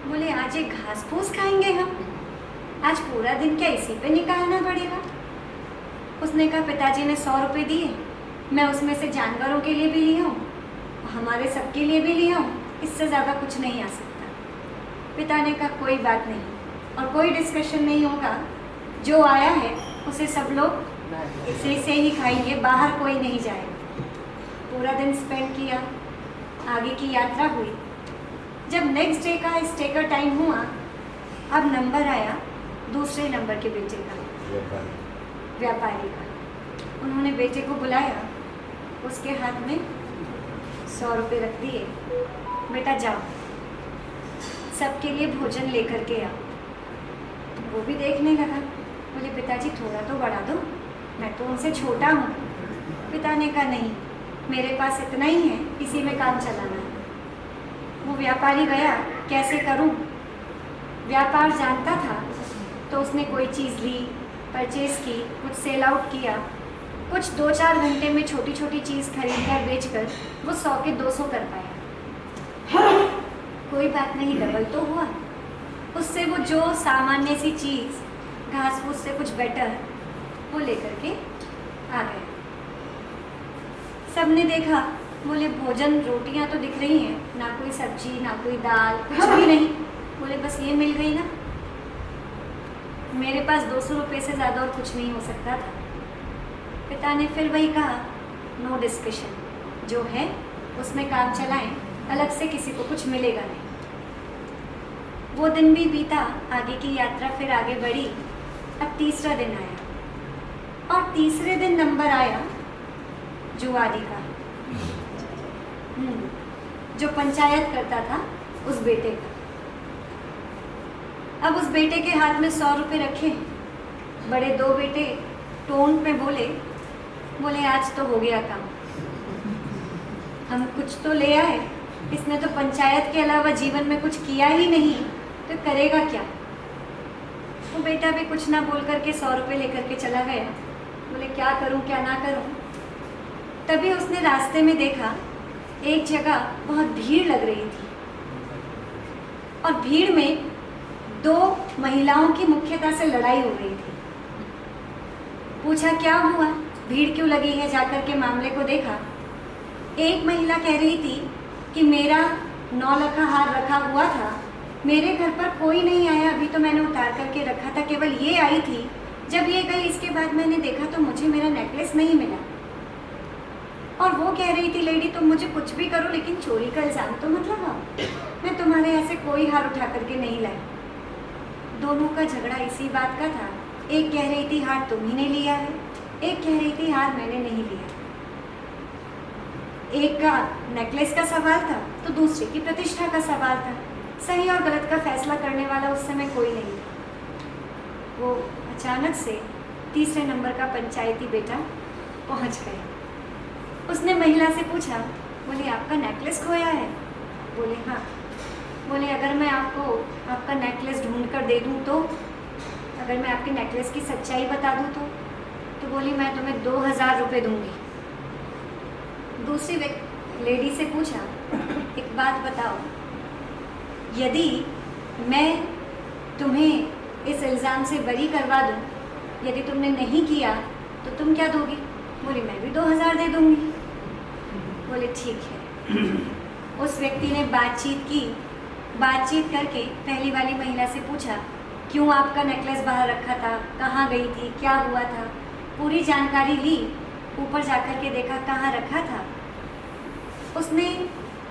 बोले आज एक घास फूस खाएंगे हम, आज पूरा दिन क्या इसी पे निकालना पड़ेगा। उसने कहा पिताजी ने 100 रुपये दिए, मैं उसमें से जानवरों के लिए भी लिया हूँ, हमारे सबके लिए भी लिया हूँ, इससे ज़्यादा कुछ नहीं आ सकता। पिता ने कहा कोई बात नहीं और कोई डिस्कशन नहीं होगा, जो आया है उसे सब लोग इसे से ही खाएंगे, बाहर कोई नहीं जाएगा। पूरा दिन स्पेंड किया, आगे की यात्रा हुई। जब नेक्स्ट डे का स्टे का टाइम हुआ, अब नंबर आया दूसरे नंबर के बेटे का, व्यापारी का। उन्होंने बेटे को बुलाया, उसके हाथ में 100 रुपये रख दिए, बेटा जाओ सबके लिए भोजन लेकर के आओ। वो भी देखने लगा, बोले पिताजी थोड़ा तो बढ़ा दो, मैं तो उनसे छोटा हूँ। पिता ने कहा नहीं, मेरे पास इतना ही है, इसी में काम चलाना है। वो व्यापारी गया, कैसे करूँ? व्यापार जानता था तो उसने कोई चीज़ ली, परचेज़ की, कुछ सेल आउट किया, कुछ 2-4 घंटे में छोटी छोटी चीज़ खरीद कर बेच कर वो 100 के 200 कर पाया। कोई बात नहीं, डबल तो हुआ। उससे वो जो सामान्य सी चीज़ घास फूस से कुछ बेटर वो लेकर के आ गया। सबने देखा, बोले भोजन रोटियां तो दिख रही हैं, ना कोई सब्जी ना कोई दाल, कुछ भी नहीं। बोले बस ये मिल गई ना, मेरे पास 200 रुपये से ज़्यादा और कुछ नहीं हो सकता था। पिता ने फिर वही कहा, नो डिस्कशन, जो है उसमें काम चलाएं, अलग से किसी को कुछ मिलेगा नहीं। वो दिन भी बीता, आगे की यात्रा फिर आगे बढ़ी। अब तीसरा दिन आया और तीसरे दिन नंबर आया जुआरी का, जो पंचायत करता था उस बेटे का। अब उस बेटे के हाथ में 100 रुपये रखे। बड़े 2 बेटे टोन में बोले आज तो हो गया काम, हम कुछ तो ले आए, इसने तो पंचायत के अलावा जीवन में कुछ किया ही नहीं, तो करेगा क्या। वो बेटा भी कुछ ना बोल करके 100 रुपये लेकर के चला गया। बोले क्या करूं क्या ना करूं। तभी उसने रास्ते में देखा एक जगह बहुत भीड़ लग रही थी और भीड़ में 2 महिलाओं की मुख्यता से लड़ाई हो रही थी। पूछा क्या हुआ, भीड़ क्यों लगी है, जाकर के मामले को देखा। एक महिला कह रही थी कि मेरा 9 लखा हार रखा हुआ था, मेरे घर पर कोई नहीं आया, अभी तो मैंने उतार करके रखा था, केवल ये आई थी, जब ये गई इसके बाद मैंने देखा तो मुझे मेरा नेकलेस नहीं मिला। और वो कह रही थी लेडी तुम मुझे कुछ भी करो लेकिन चोरी का इल्ज़ाम तो मत लगाओ, मैं तुम्हारे यहाँ से कोई हार उठा करके नहीं लाई। दोनों का झगड़ा इसी बात का था। एक कह रही थी हार तुम ही ने लिया है, एक कह रही थी हार मैंने नहीं लिया। एक का नेकलेस का सवाल था तो दूसरे की प्रतिष्ठा का सवाल था। सही और गलत का फैसला करने वाला उस समय कोई नहीं था। वो अचानक से तीसरे नंबर का पंचायती बेटा पहुंच गया। उसने महिला से पूछा, बोले आपका नेकलेस खोया है? बोले हाँ। बोले अगर मैं आपको आपका नेकलेस ढूंढ कर दे दूँ तो, अगर मैं आपके नेकलेस की सच्चाई बता दूँ तो बोली मैं तुम्हें 2000 रुपये दूंगी। दूसरी लेडी से पूछा, एक बात बताओ, यदि मैं तुम्हें इस इल्ज़ाम से बरी करवा दूं, यदि तुमने नहीं किया तो तुम क्या दोगी? बोली मैं भी 2000 दे दूंगी। बोले ठीक है। उस व्यक्ति ने बातचीत करके पहली वाली महिला से पूछा, क्यों आपका नेकलेस बाहर रखा था, कहाँ गई थी, क्या हुआ था, पूरी जानकारी ली। ऊपर जाकर के देखा कहाँ रखा था। उसने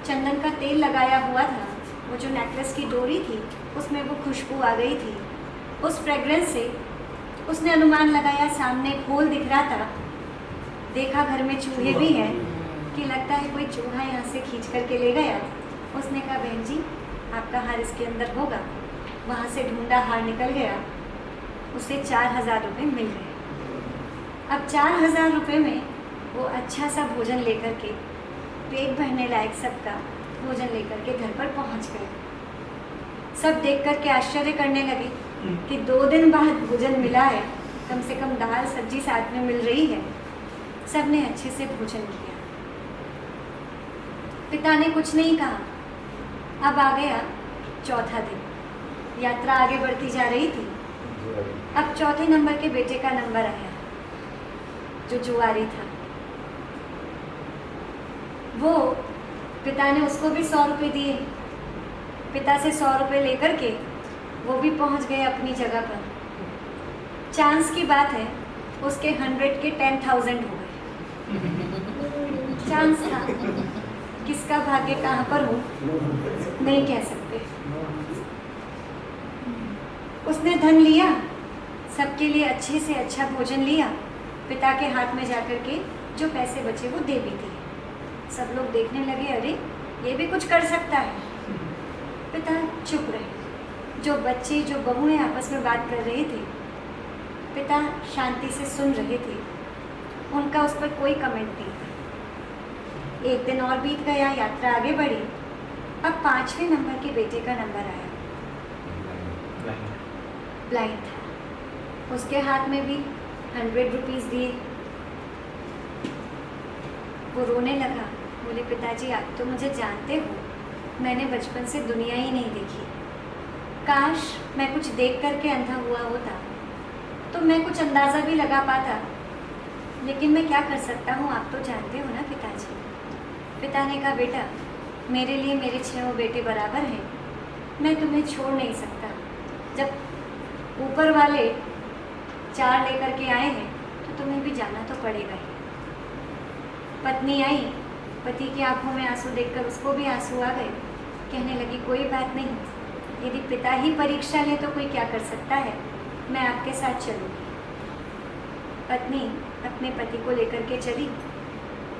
चंदन का तेल लगाया हुआ था, वो जो नेकलेस की डोरी थी उसमें वो खुशबू आ गई थी। उस फ्रेग्रेंस से उसने अनुमान लगाया सामने खोल दिख रहा था। देखा घर में चूहे भी हैं कि लगता है कोई चूहा यहाँ से खींच करके ले गया। उसने कहा बहन जी आपका हार इसके अंदर होगा। वहाँ से ढूंढा, हार निकल गया। उसे 4000 रुपये मिल गए। अब 4000 रुपये में वो अच्छा सा भोजन लेकर के, पेट भरने लायक सबका भोजन लेकर के घर पर पहुँच गए। सब देख कर के आश्चर्य करने लगे कि 2 दिन बाद भोजन मिला है, कम से कम दाल सब्जी साथ में मिल रही है। सब ने अच्छे से भोजन किया। पिता ने कुछ नहीं कहा। अब आ गया चौथा दिन। यात्रा आगे बढ़ती जा रही थी। अब चौथे नंबर के बेटे का नंबर आया, जो जुआरी था। वो पिता ने उसको भी 100 रुपये दिए। पिता से 100 रुपये लेकर के वो भी पहुंच गए अपनी जगह पर। चांस की बात है उसके 100 के 10,000 हो गए। चांस था। किसका भाग्य कहाँ पर हो नहीं कह सकते। उसने धन लिया, सबके लिए अच्छे से अच्छा भोजन लिया। पिता के हाथ में जाकर के जो पैसे बचे वो दे भी दिए। सब लोग देखने लगे, अरे ये भी कुछ कर सकता है। पिता चुप रहे। जो बच्चे जो बहुएं आपस में बात कर रहे थे, पिता शांति से सुन रहे थे। उनका उस पर कोई कमेंट नहीं था। एक दिन और बीत गया, यात्रा आगे बढ़ी। अब 5वें नंबर के बेटे का नंबर आया। ब्लाइंड था। उसके हाथ में भी 100 रुपीज़ दिए। वो रोने लगा। बोले पिताजी आप तो मुझे जानते हो, मैंने बचपन से दुनिया ही नहीं देखी। काश मैं कुछ देख करके अंधा हुआ होता तो मैं कुछ अंदाज़ा भी लगा पाता, लेकिन मैं क्या कर सकता हूँ, आप तो जानते हो ना पिताजी। पिता ने कहा बेटा मेरे लिए मेरे 6 बेटे बराबर हैं, मैं तुम्हें छोड़ नहीं सकता। जब ऊपर वाले 4 लेकर के आए हैं तो तुम्हें भी जाना तो पड़ेगा ही। पत्नी आई, पति की आंखों में आंसू देखकर उसको भी आंसू आ गए। कहने लगी कोई बात नहीं, यदि पिता ही परीक्षा ले तो कोई क्या कर सकता है, मैं आपके साथ चलूँगी। पत्नी अपने पति को लेकर के चली।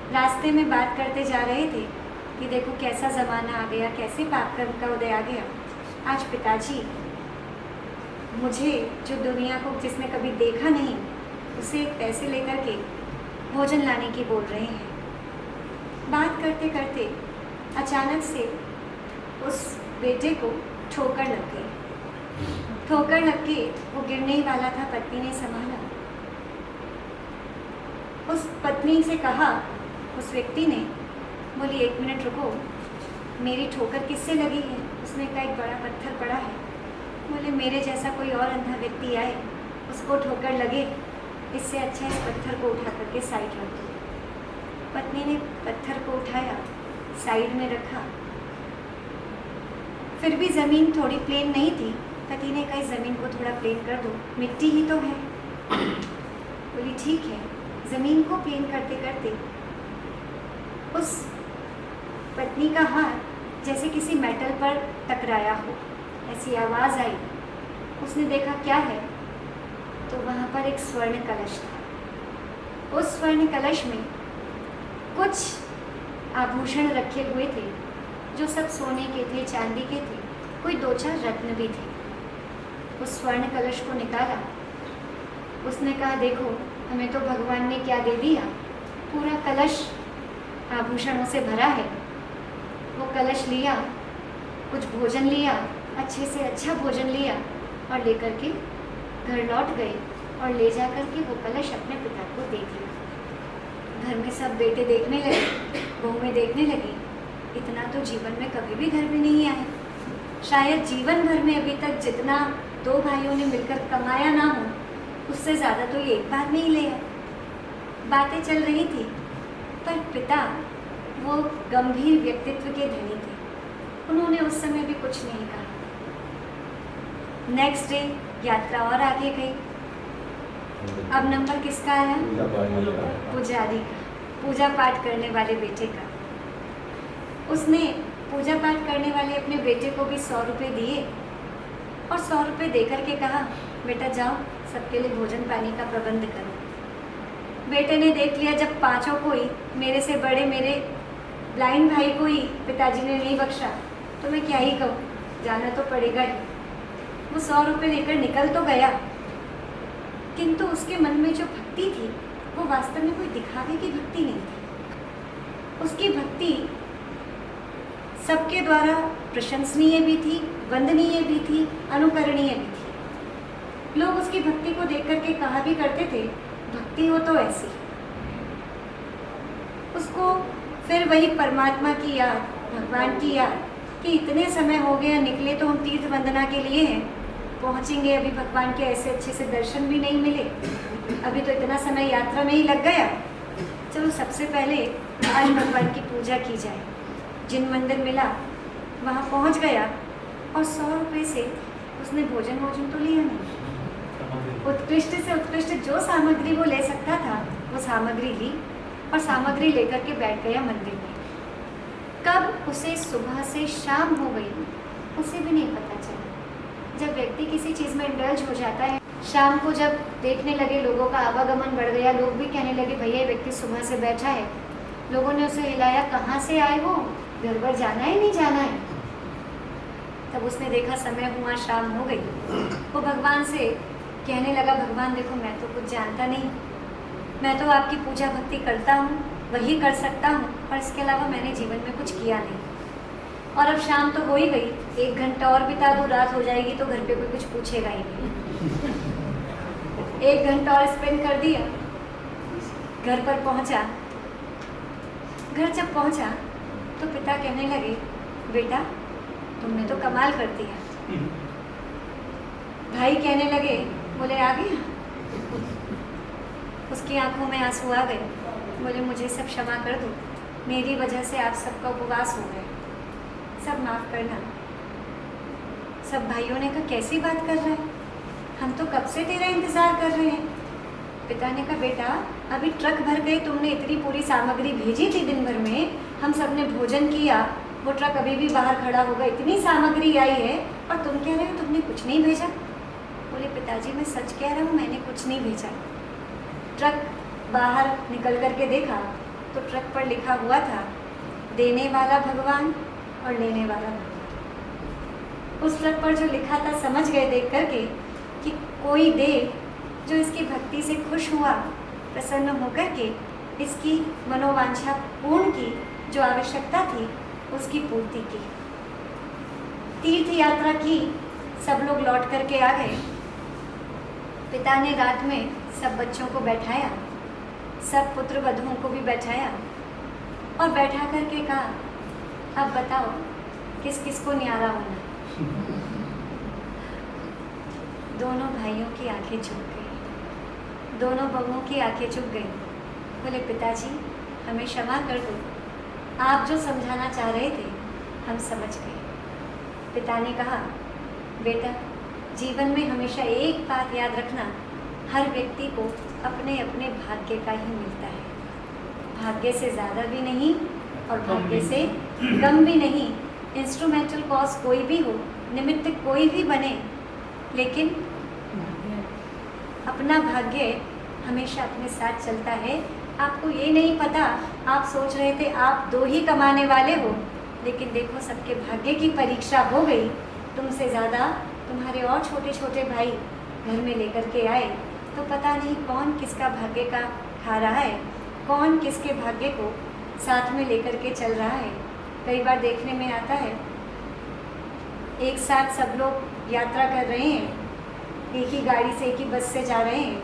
रास्ते में बात करते जा रहे थे कि देखो कैसा ज़माना आ गया, कैसे पाप कर्म का उदय आ गया। आज पिताजी मुझे जो दुनिया को जिसने कभी देखा नहीं, उसे पैसे लेकर के भोजन लाने की बोल रहे हैं। बात करते करते अचानक से उस बेटे को ठोकर लग गई। ठोकर लग के वो गिरने ही वाला था, पत्नी ने संभाला। उस पत्नी से कहा, उस व्यक्ति ने, बोली 1 मिनट रुको, मेरी ठोकर किससे लगी है? उसने कहा एक बड़ा पत्थर पड़ा है। बोले मेरे जैसा कोई और अंधा व्यक्ति आए, उसको ठोकर लगे, इससे अच्छा इस पत्थर को उठा करके साइड रख दो। पत्नी ने पत्थर को उठाया, साइड में रखा। फिर भी ज़मीन थोड़ी प्लेन नहीं थी। पति ने कहा ज़मीन को थोड़ा प्लेन कर दो, मिट्टी ही तो है। बोली ठीक है। ज़मीन को प्लेन करते करते उस पत्नी का हाथ जैसे किसी मेटल पर टकराया हो, ऐसी आवाज़ आई। उसने देखा क्या है, तो वहाँ पर एक स्वर्ण कलश था। उस स्वर्ण कलश में कुछ आभूषण रखे हुए थे जो सब सोने के थे, चांदी के थे, कोई 2-4 रत्न भी थे। उस स्वर्ण कलश को निकाला, उसने कहा देखो हमें तो भगवान ने क्या दे दिया, पूरा कलश आभूषणों से भरा है। वो कलश लिया, कुछ भोजन लिया, अच्छे से अच्छा भोजन लिया और लेकर के घर लौट गए और ले जा कर के वो कलश अपने पिता को दे दिया। घर में सब बेटे देखने लगे, बहुएं देखने लगी, इतना तो जीवन में कभी भी घर में नहीं आए। शायद जीवन भर में अभी तक जितना 2 भाइयों ने मिलकर कमाया ना हो, उससे ज़्यादा तो ये एक बार में ही ले आए। बातें चल रही थी, पर पिता वो गंभीर व्यक्तित्व के धनी थे, उन्होंने उस समय भी कुछ नहीं कहा। नेक्स्ट डे यात्रा और आगे गई। अब नंबर किसका आया? पुजारी का, पूजा पाठ करने वाले बेटे का। उसने पूजा पाठ करने वाले अपने बेटे को भी 100 रुपये दिए और 100 रुपये दे करके कहा बेटा जाओ सबके लिए भोजन पानी का प्रबंध करो। बेटे ने देख लिया जब 5 को ही, मेरे से बड़े मेरे ब्लाइंड भाई को ही पिताजी ने नहीं बख्शा, तो मैं क्या ही कहूँ, जाना तो पड़ेगा ही। वो 100 रुपये लेकर निकल तो गया, किंतु उसके मन में जो भक्ति थी वो वास्तव में कोई दिखावे की भक्ति नहीं थी। उसकी भक्ति सबके द्वारा प्रशंसनीय भी थी, वंदनीय भी थी, अनुकरणीय भी थी। लोग उसकी भक्ति को देख करके कहा भी करते थे भक्ति हो तो ऐसी। उसको फिर वही परमात्मा की याद, भगवान की याद कि इतने समय हो गए, निकले तो हम तीर्थ वंदना के लिए हैं, पहुंचेंगे, अभी भगवान के ऐसे अच्छे से दर्शन भी नहीं मिले, अभी तो इतना समय यात्रा में ही लग गया, चलो सबसे पहले आज भगवान की पूजा की जाए। जिन मंदिर मिला वहाँ पहुँच गया और 100 रुपये से उसने भोजन तो लिया नहीं, उत्कृष्ट से उत्कृष्ट जो सामग्री वो ले सकता था वो सामग्री ली और सामग्री लेकर के बैठ गया मंदिर में। कब उसे सुबह से शाम हो गई उसे भी नहीं पता चला। जब व्यक्ति किसी चीज़ में इंडल्ज हो जाता है, शाम को जब देखने लगे लोगों का आवागमन बढ़ गया, लोग भी कहने लगे भैया ये व्यक्ति सुबह से बैठा है, लोगों ने उसे हिलाया, कहाँ से आए हो, घर पर जाना है नहीं जाना है। तब उसने देखा समय हुआ, शाम हो गई। वो भगवान से कहने लगा भगवान देखो मैं तो कुछ जानता नहीं, मैं तो आपकी पूजा भक्ति करता हूँ, वही कर सकता हूँ, और इसके अलावा मैंने जीवन में कुछ किया नहीं। और अब शाम तो हो ही गई, 1 घंटा और बिता दूँ, रात हो जाएगी तो घर पे कोई कुछ पूछेगा ही नहीं। 1 घंटा और स्पेंड कर दिया, घर पर पहुँचा। घर जब पहुँचा तो पिता कहने लगे बेटा तुमने तो कमाल कर दिया। भाई कहने लगे बोले आ गया। उसकी आंखों में आंसू आ गए, बोले मुझे सब क्षमा कर दो, मेरी वजह से आप सबका उपवास हो गए, सब माफ़ करना। सब भाइयों ने कहा कैसी बात कर रहा है, हम तो कब से तेरा इंतज़ार कर रहे हैं। पिता ने कहा बेटा अभी ट्रक भर गए, तुमने इतनी पूरी सामग्री भेजी थी दिन भर में, हम सब ने भोजन किया, वो ट्रक अभी भी बाहर खड़ा होगा, इतनी सामग्री आई है और तुम कह रहे हो तुमने कुछ नहीं भेजा। बोले पिताजी मैं सच कह रहा हूँ, मैंने कुछ नहीं भेजा। ट्रक बाहर निकल कर के देखा तो ट्रक पर लिखा हुआ था देने वाला भगवान और लेने वाला भगवान। उस ट्रक पर जो लिखा था समझ गए देख करके कि कोई देव जो इसकी भक्ति से खुश हुआ, प्रसन्न होकर के इसकी मनोवांछा पूर्ण की, जो आवश्यकता थी उसकी पूर्ति की। तीर्थ यात्रा की, सब लोग लौट करके आ गए। पिता ने रात में सब बच्चों को बैठाया, सब पुत्र वधुओं को भी बैठाया और बैठा करके कहा अब बताओ किस किस को न्यारा होना। दोनों भाइयों की आंखें झुक गई, दोनों बहुओं की आंखें झुक गई। बोले पिताजी हमें क्षमा कर दो, आप जो समझाना चाह रहे थे हम समझ गए। पिता ने कहा बेटा जीवन में हमेशा एक बात याद रखना, हर व्यक्ति को अपने अपने भाग्य का ही मिलता है, भाग्य से ज़्यादा भी नहीं और भाग्य से कम भी नहीं। इंस्ट्रूमेंटल कॉज कोई भी हो, निमित्त कोई भी बने, लेकिन अपना भाग्य हमेशा अपने साथ चलता है। आपको ये नहीं पता, आप सोच रहे थे आप 2 ही कमाने वाले हो, लेकिन देखो सबके भाग्य की परीक्षा हो गई। तुमसे ज़्यादा तुम्हारे और छोटे छोटे भाई घर में लेकर के आए, तो पता नहीं कौन किसका भाग्य का खा रहा है, कौन किसके भाग्य को साथ में लेकर के चल रहा है। कई बार देखने में आता है एक साथ सब लोग यात्रा कर रहे हैं, एक ही गाड़ी से एक ही बस से जा रहे हैं।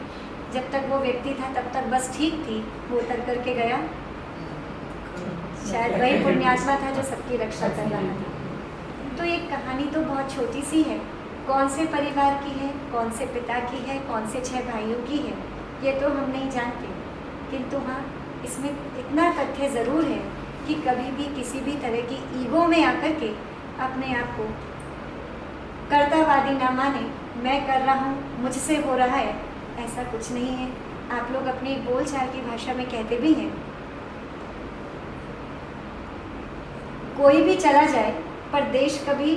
जब तक वो व्यक्ति था तब तक बस ठीक थी, वो उतर करके गया, शायद वही पुण्यात्मा था जो सबकी रक्षा कर रहा था। तो एक कहानी तो बहुत छोटी सी है, कौन से परिवार की है, कौन से पिता की है, कौन से 6 भाइयों की है, ये तो हम नहीं जानते। किंतु हाँ, इसमें इतना तथ्य ज़रूर है कि कभी भी किसी भी तरह की ईगो में आकर के अपने आप को कर्तावादी ना माने, मैं कर रहा हूँ, मुझसे हो रहा है, ऐसा कुछ नहीं है। आप लोग अपनी बोलचाल की भाषा में कहते भी हैं, कोई भी चला जाए पर देश कभी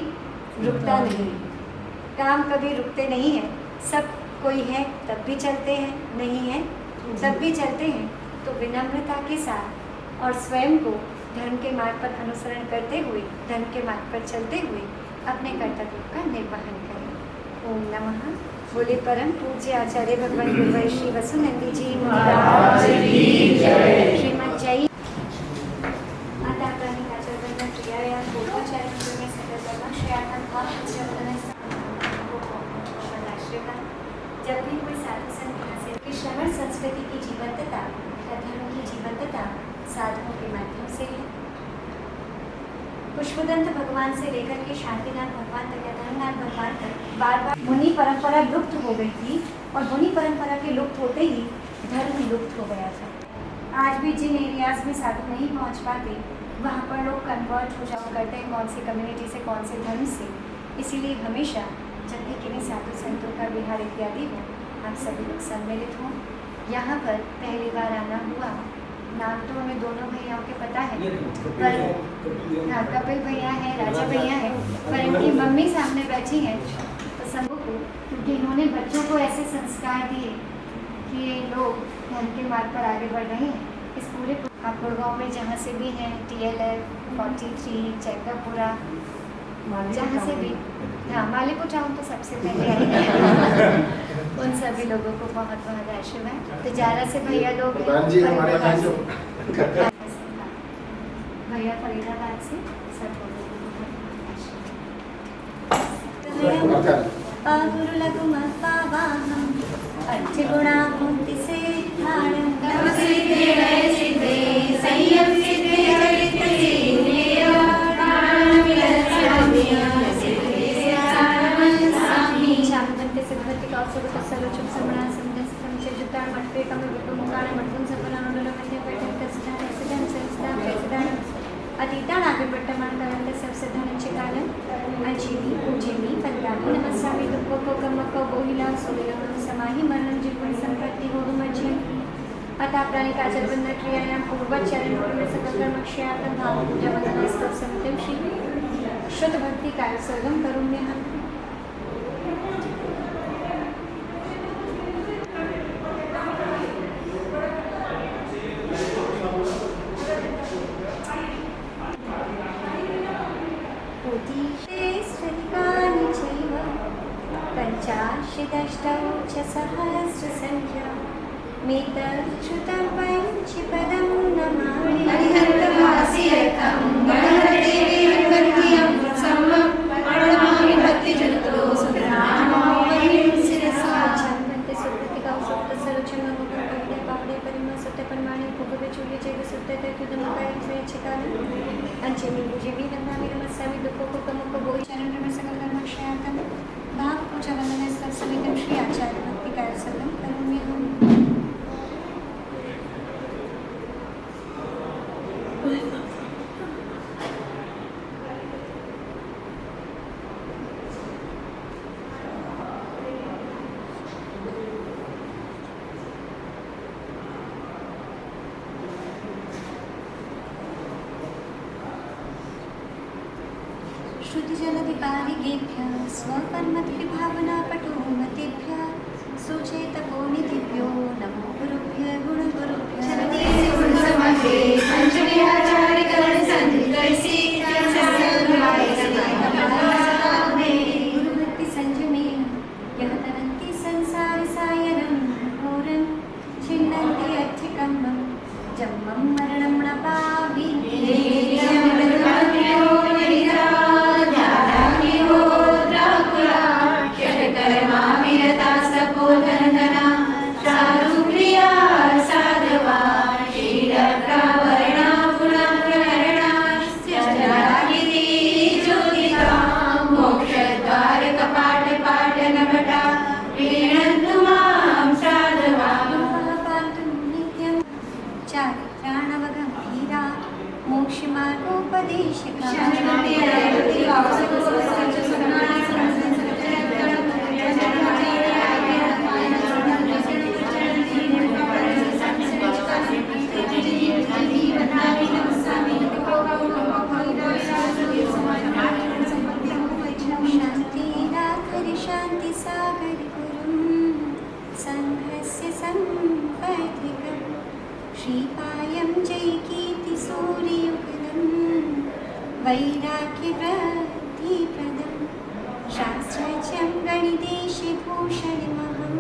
रुकता नहीं, काम कभी रुकते नहीं हैं। सब कोई है तब भी चलते हैं, नहीं है तब भी चलते हैं। तो विनम्रता के साथ और स्वयं को धर्म के मार्ग पर अनुसरण करते हुए, धर्म के मार्ग पर चलते हुए अपने कर्तव्यों का निर्वहन करें। ओम नमः। बोले परम पूज्य आचार्य भगवान गुरुवर श्री वसुनंदी जी महाराज की जय। श्रीमद जय माता प्राणी आचार्य क्रियाया पूर्वाचार्य में सकल धर्म श्रेयातन का जब भी कोई साधु संत यहाँ से कि श्रवण संस्कृति की जीवंतता या धर्म की जीवंतता साधुओं के माध्यम से है। पुष्पदंत भगवान से लेकर के शांतिनाथ भगवान तक या धर्मनाथ भगवान तक बार बार मुनि परंपरा लुप्त हो गई थी, और मुनि परंपरा के लुप्त होते ही धर्म लुप्त हो गया था। आज भी जिन एरियाज में साधु नहीं पहुंच पाते, वहाँ पर लोग कन्वर्ट हो जाओ करते हैं, कौन सी कम्युनिटी से, कौन से धर्म से। इसीलिए हमेशा जब भी किन्हीं साधु संतों का विहार इत्यादि हो, आप सभी लोग सम्मिलित हों। यहाँ पर पहली बार आना हुआ, नाम तो हमें दोनों भैयाओं के पता है, पर हाँ कपिल भैया है, राजा भैया है, पर इनकी मम्मी सामने बैठी हैं तो सबको को, क्योंकि इन्होंने बच्चों को ऐसे संस्कार दिए कि ये लोग धर्म के मार्ग पर आगे बढ़ रहे हैं। इस पूरे आप गुड़गांव में जहाँ से भी हैं, TLF 43 चैकापुरा, जहाँ से भी, हाँ मालीपुर टाउन तो सबसे पहले आई उन सभी लोगों को बहुत बहुत आशीर्वाद। तो जारा से भैया लोग भैया फरीदाबाद से सब अतः प्राणिक आचरण क्रियायां पूर्वचरण में सकल कर्मक्षयातन भाव पूजा वंदना स्तव समितिं श्री शुद्ध भक्ति कार्य सर्वम करुण्यः। पंचाशदष्टौ च सहस्रसंख्या मेतच्छ्रुतं पञ्चपदं नमामि। हरिहरवासियतं गणहरिदेवीवन्द्यं समं प्रणमामि भक्तियुक्तो सुखनामो शिरसा। छन्दन्ते सुकृतिकौ सुप्तसरुचममुखं कविते पावडे परिमळ सत्यपरमाणि भोगवे चूल्ये चैव सुप्तते तुदमुखायं स्वेच्छिकालम् अंचेमि पूजेमि वन्दामि नमस्यामि दुःखोपमुखो भोहि चरणं सकलधर्मक्षयातं भाव पूजा वंदना स्तव समितिं श्री आचार्य भक्ति कार्य सर्वं करुण्यः। शुद्धिजलधिकारिकेभ्यः स्वकर्मद्विभावनापटोमतेभ्यः सुचेतपोनिधिभ्यो नमो गुरुभ्य गुरुभ्य गुरुभक्ति संयमेन यः तरन्ति संसारसायरं घोरं छिन्दन्ति अच्छकम्बं जम्मं मरणं न चारित्राणवगम्भीरा मोक्षमार्गोपदेशिका शांति सागर गुरुं संघस्य संपथिकं श्रीपायं जयकीर्तिसूर्ययुगलं वैराग्यवृद्धिप्रदं शास्त्रज्ञं गणितेशभूषणमहं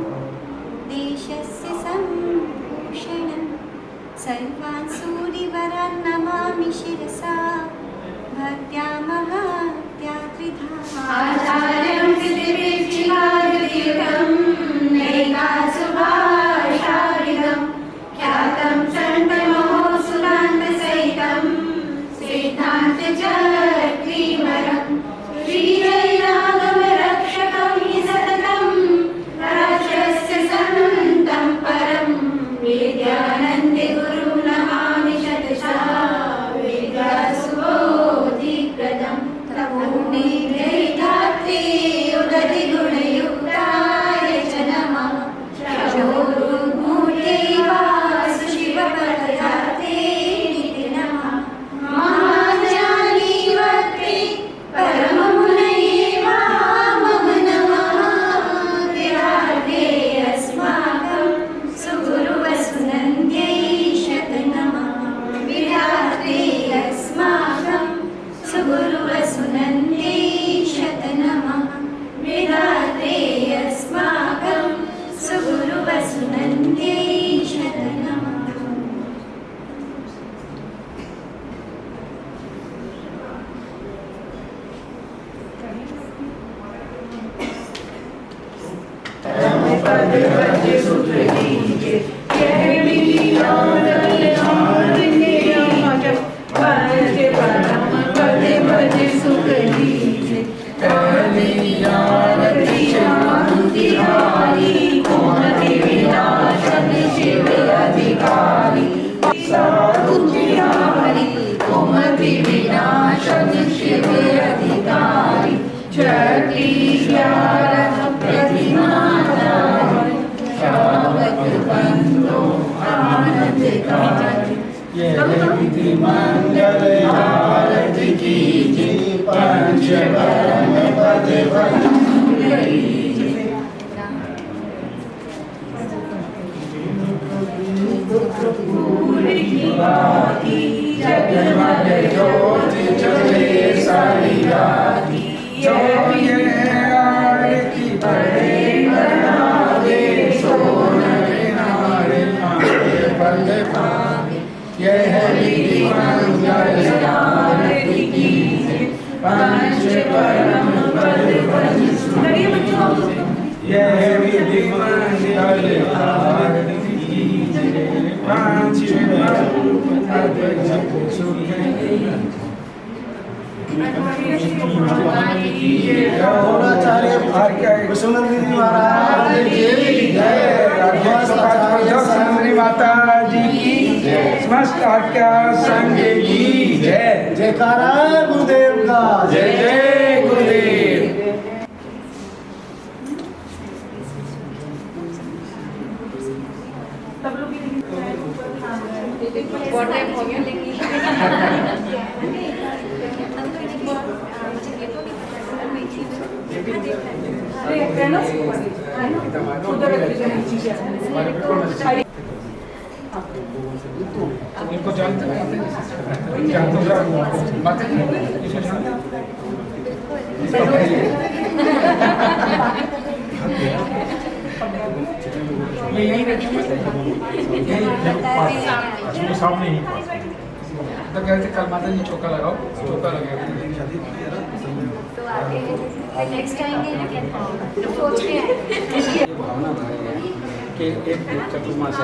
देशस्य सम्भूषणं सर्वान् सूरिवरान् नमामि शिरसा भक्त्या महत्या त्रिधा आचार्यं सिद्धिविचिहारतीर्थं नैकासुभाषारिदं ख्यातं सन्तमहोसुरान्तसहितं सिद्धान्तचक्रीवरं श्रीरैरागमरक्षकं हि सततं राजस्य सन्तं परं विद्यानन्दे गुरुं नमामि शतशः विद्यासुबोधिप्रदं तपोर्णे दैधात्रे उदति गुणयुक्ताय च नमः शोरुमूर्ते वासु शिवपदार्थे निति नमः महाज्ञानी वक्त्रे परममुनये वामः नमः विराटे अस्माकं सुगुरुवसुनन्द्यै शतनमः विराटे अस्माकं सुगुरुवसुनन्द्यै शतनमः विराटे अस्माकं सुगुरुवसुनन्द्यै शतनमः समस्त आज्ञा संघ की जय। जयकारा गुरुदेव का। जय जय गुरुदेव। अरे इनको जानते हैं जानते हो बातें इसे जानते ये यही रहते हैं सामने ही तो कहते कल माता जी चौका लगाओ चौका लगा तो आगे नेक्स्ट आएंगे तो सोच रहे हैं भावना कि एक चतुर्मास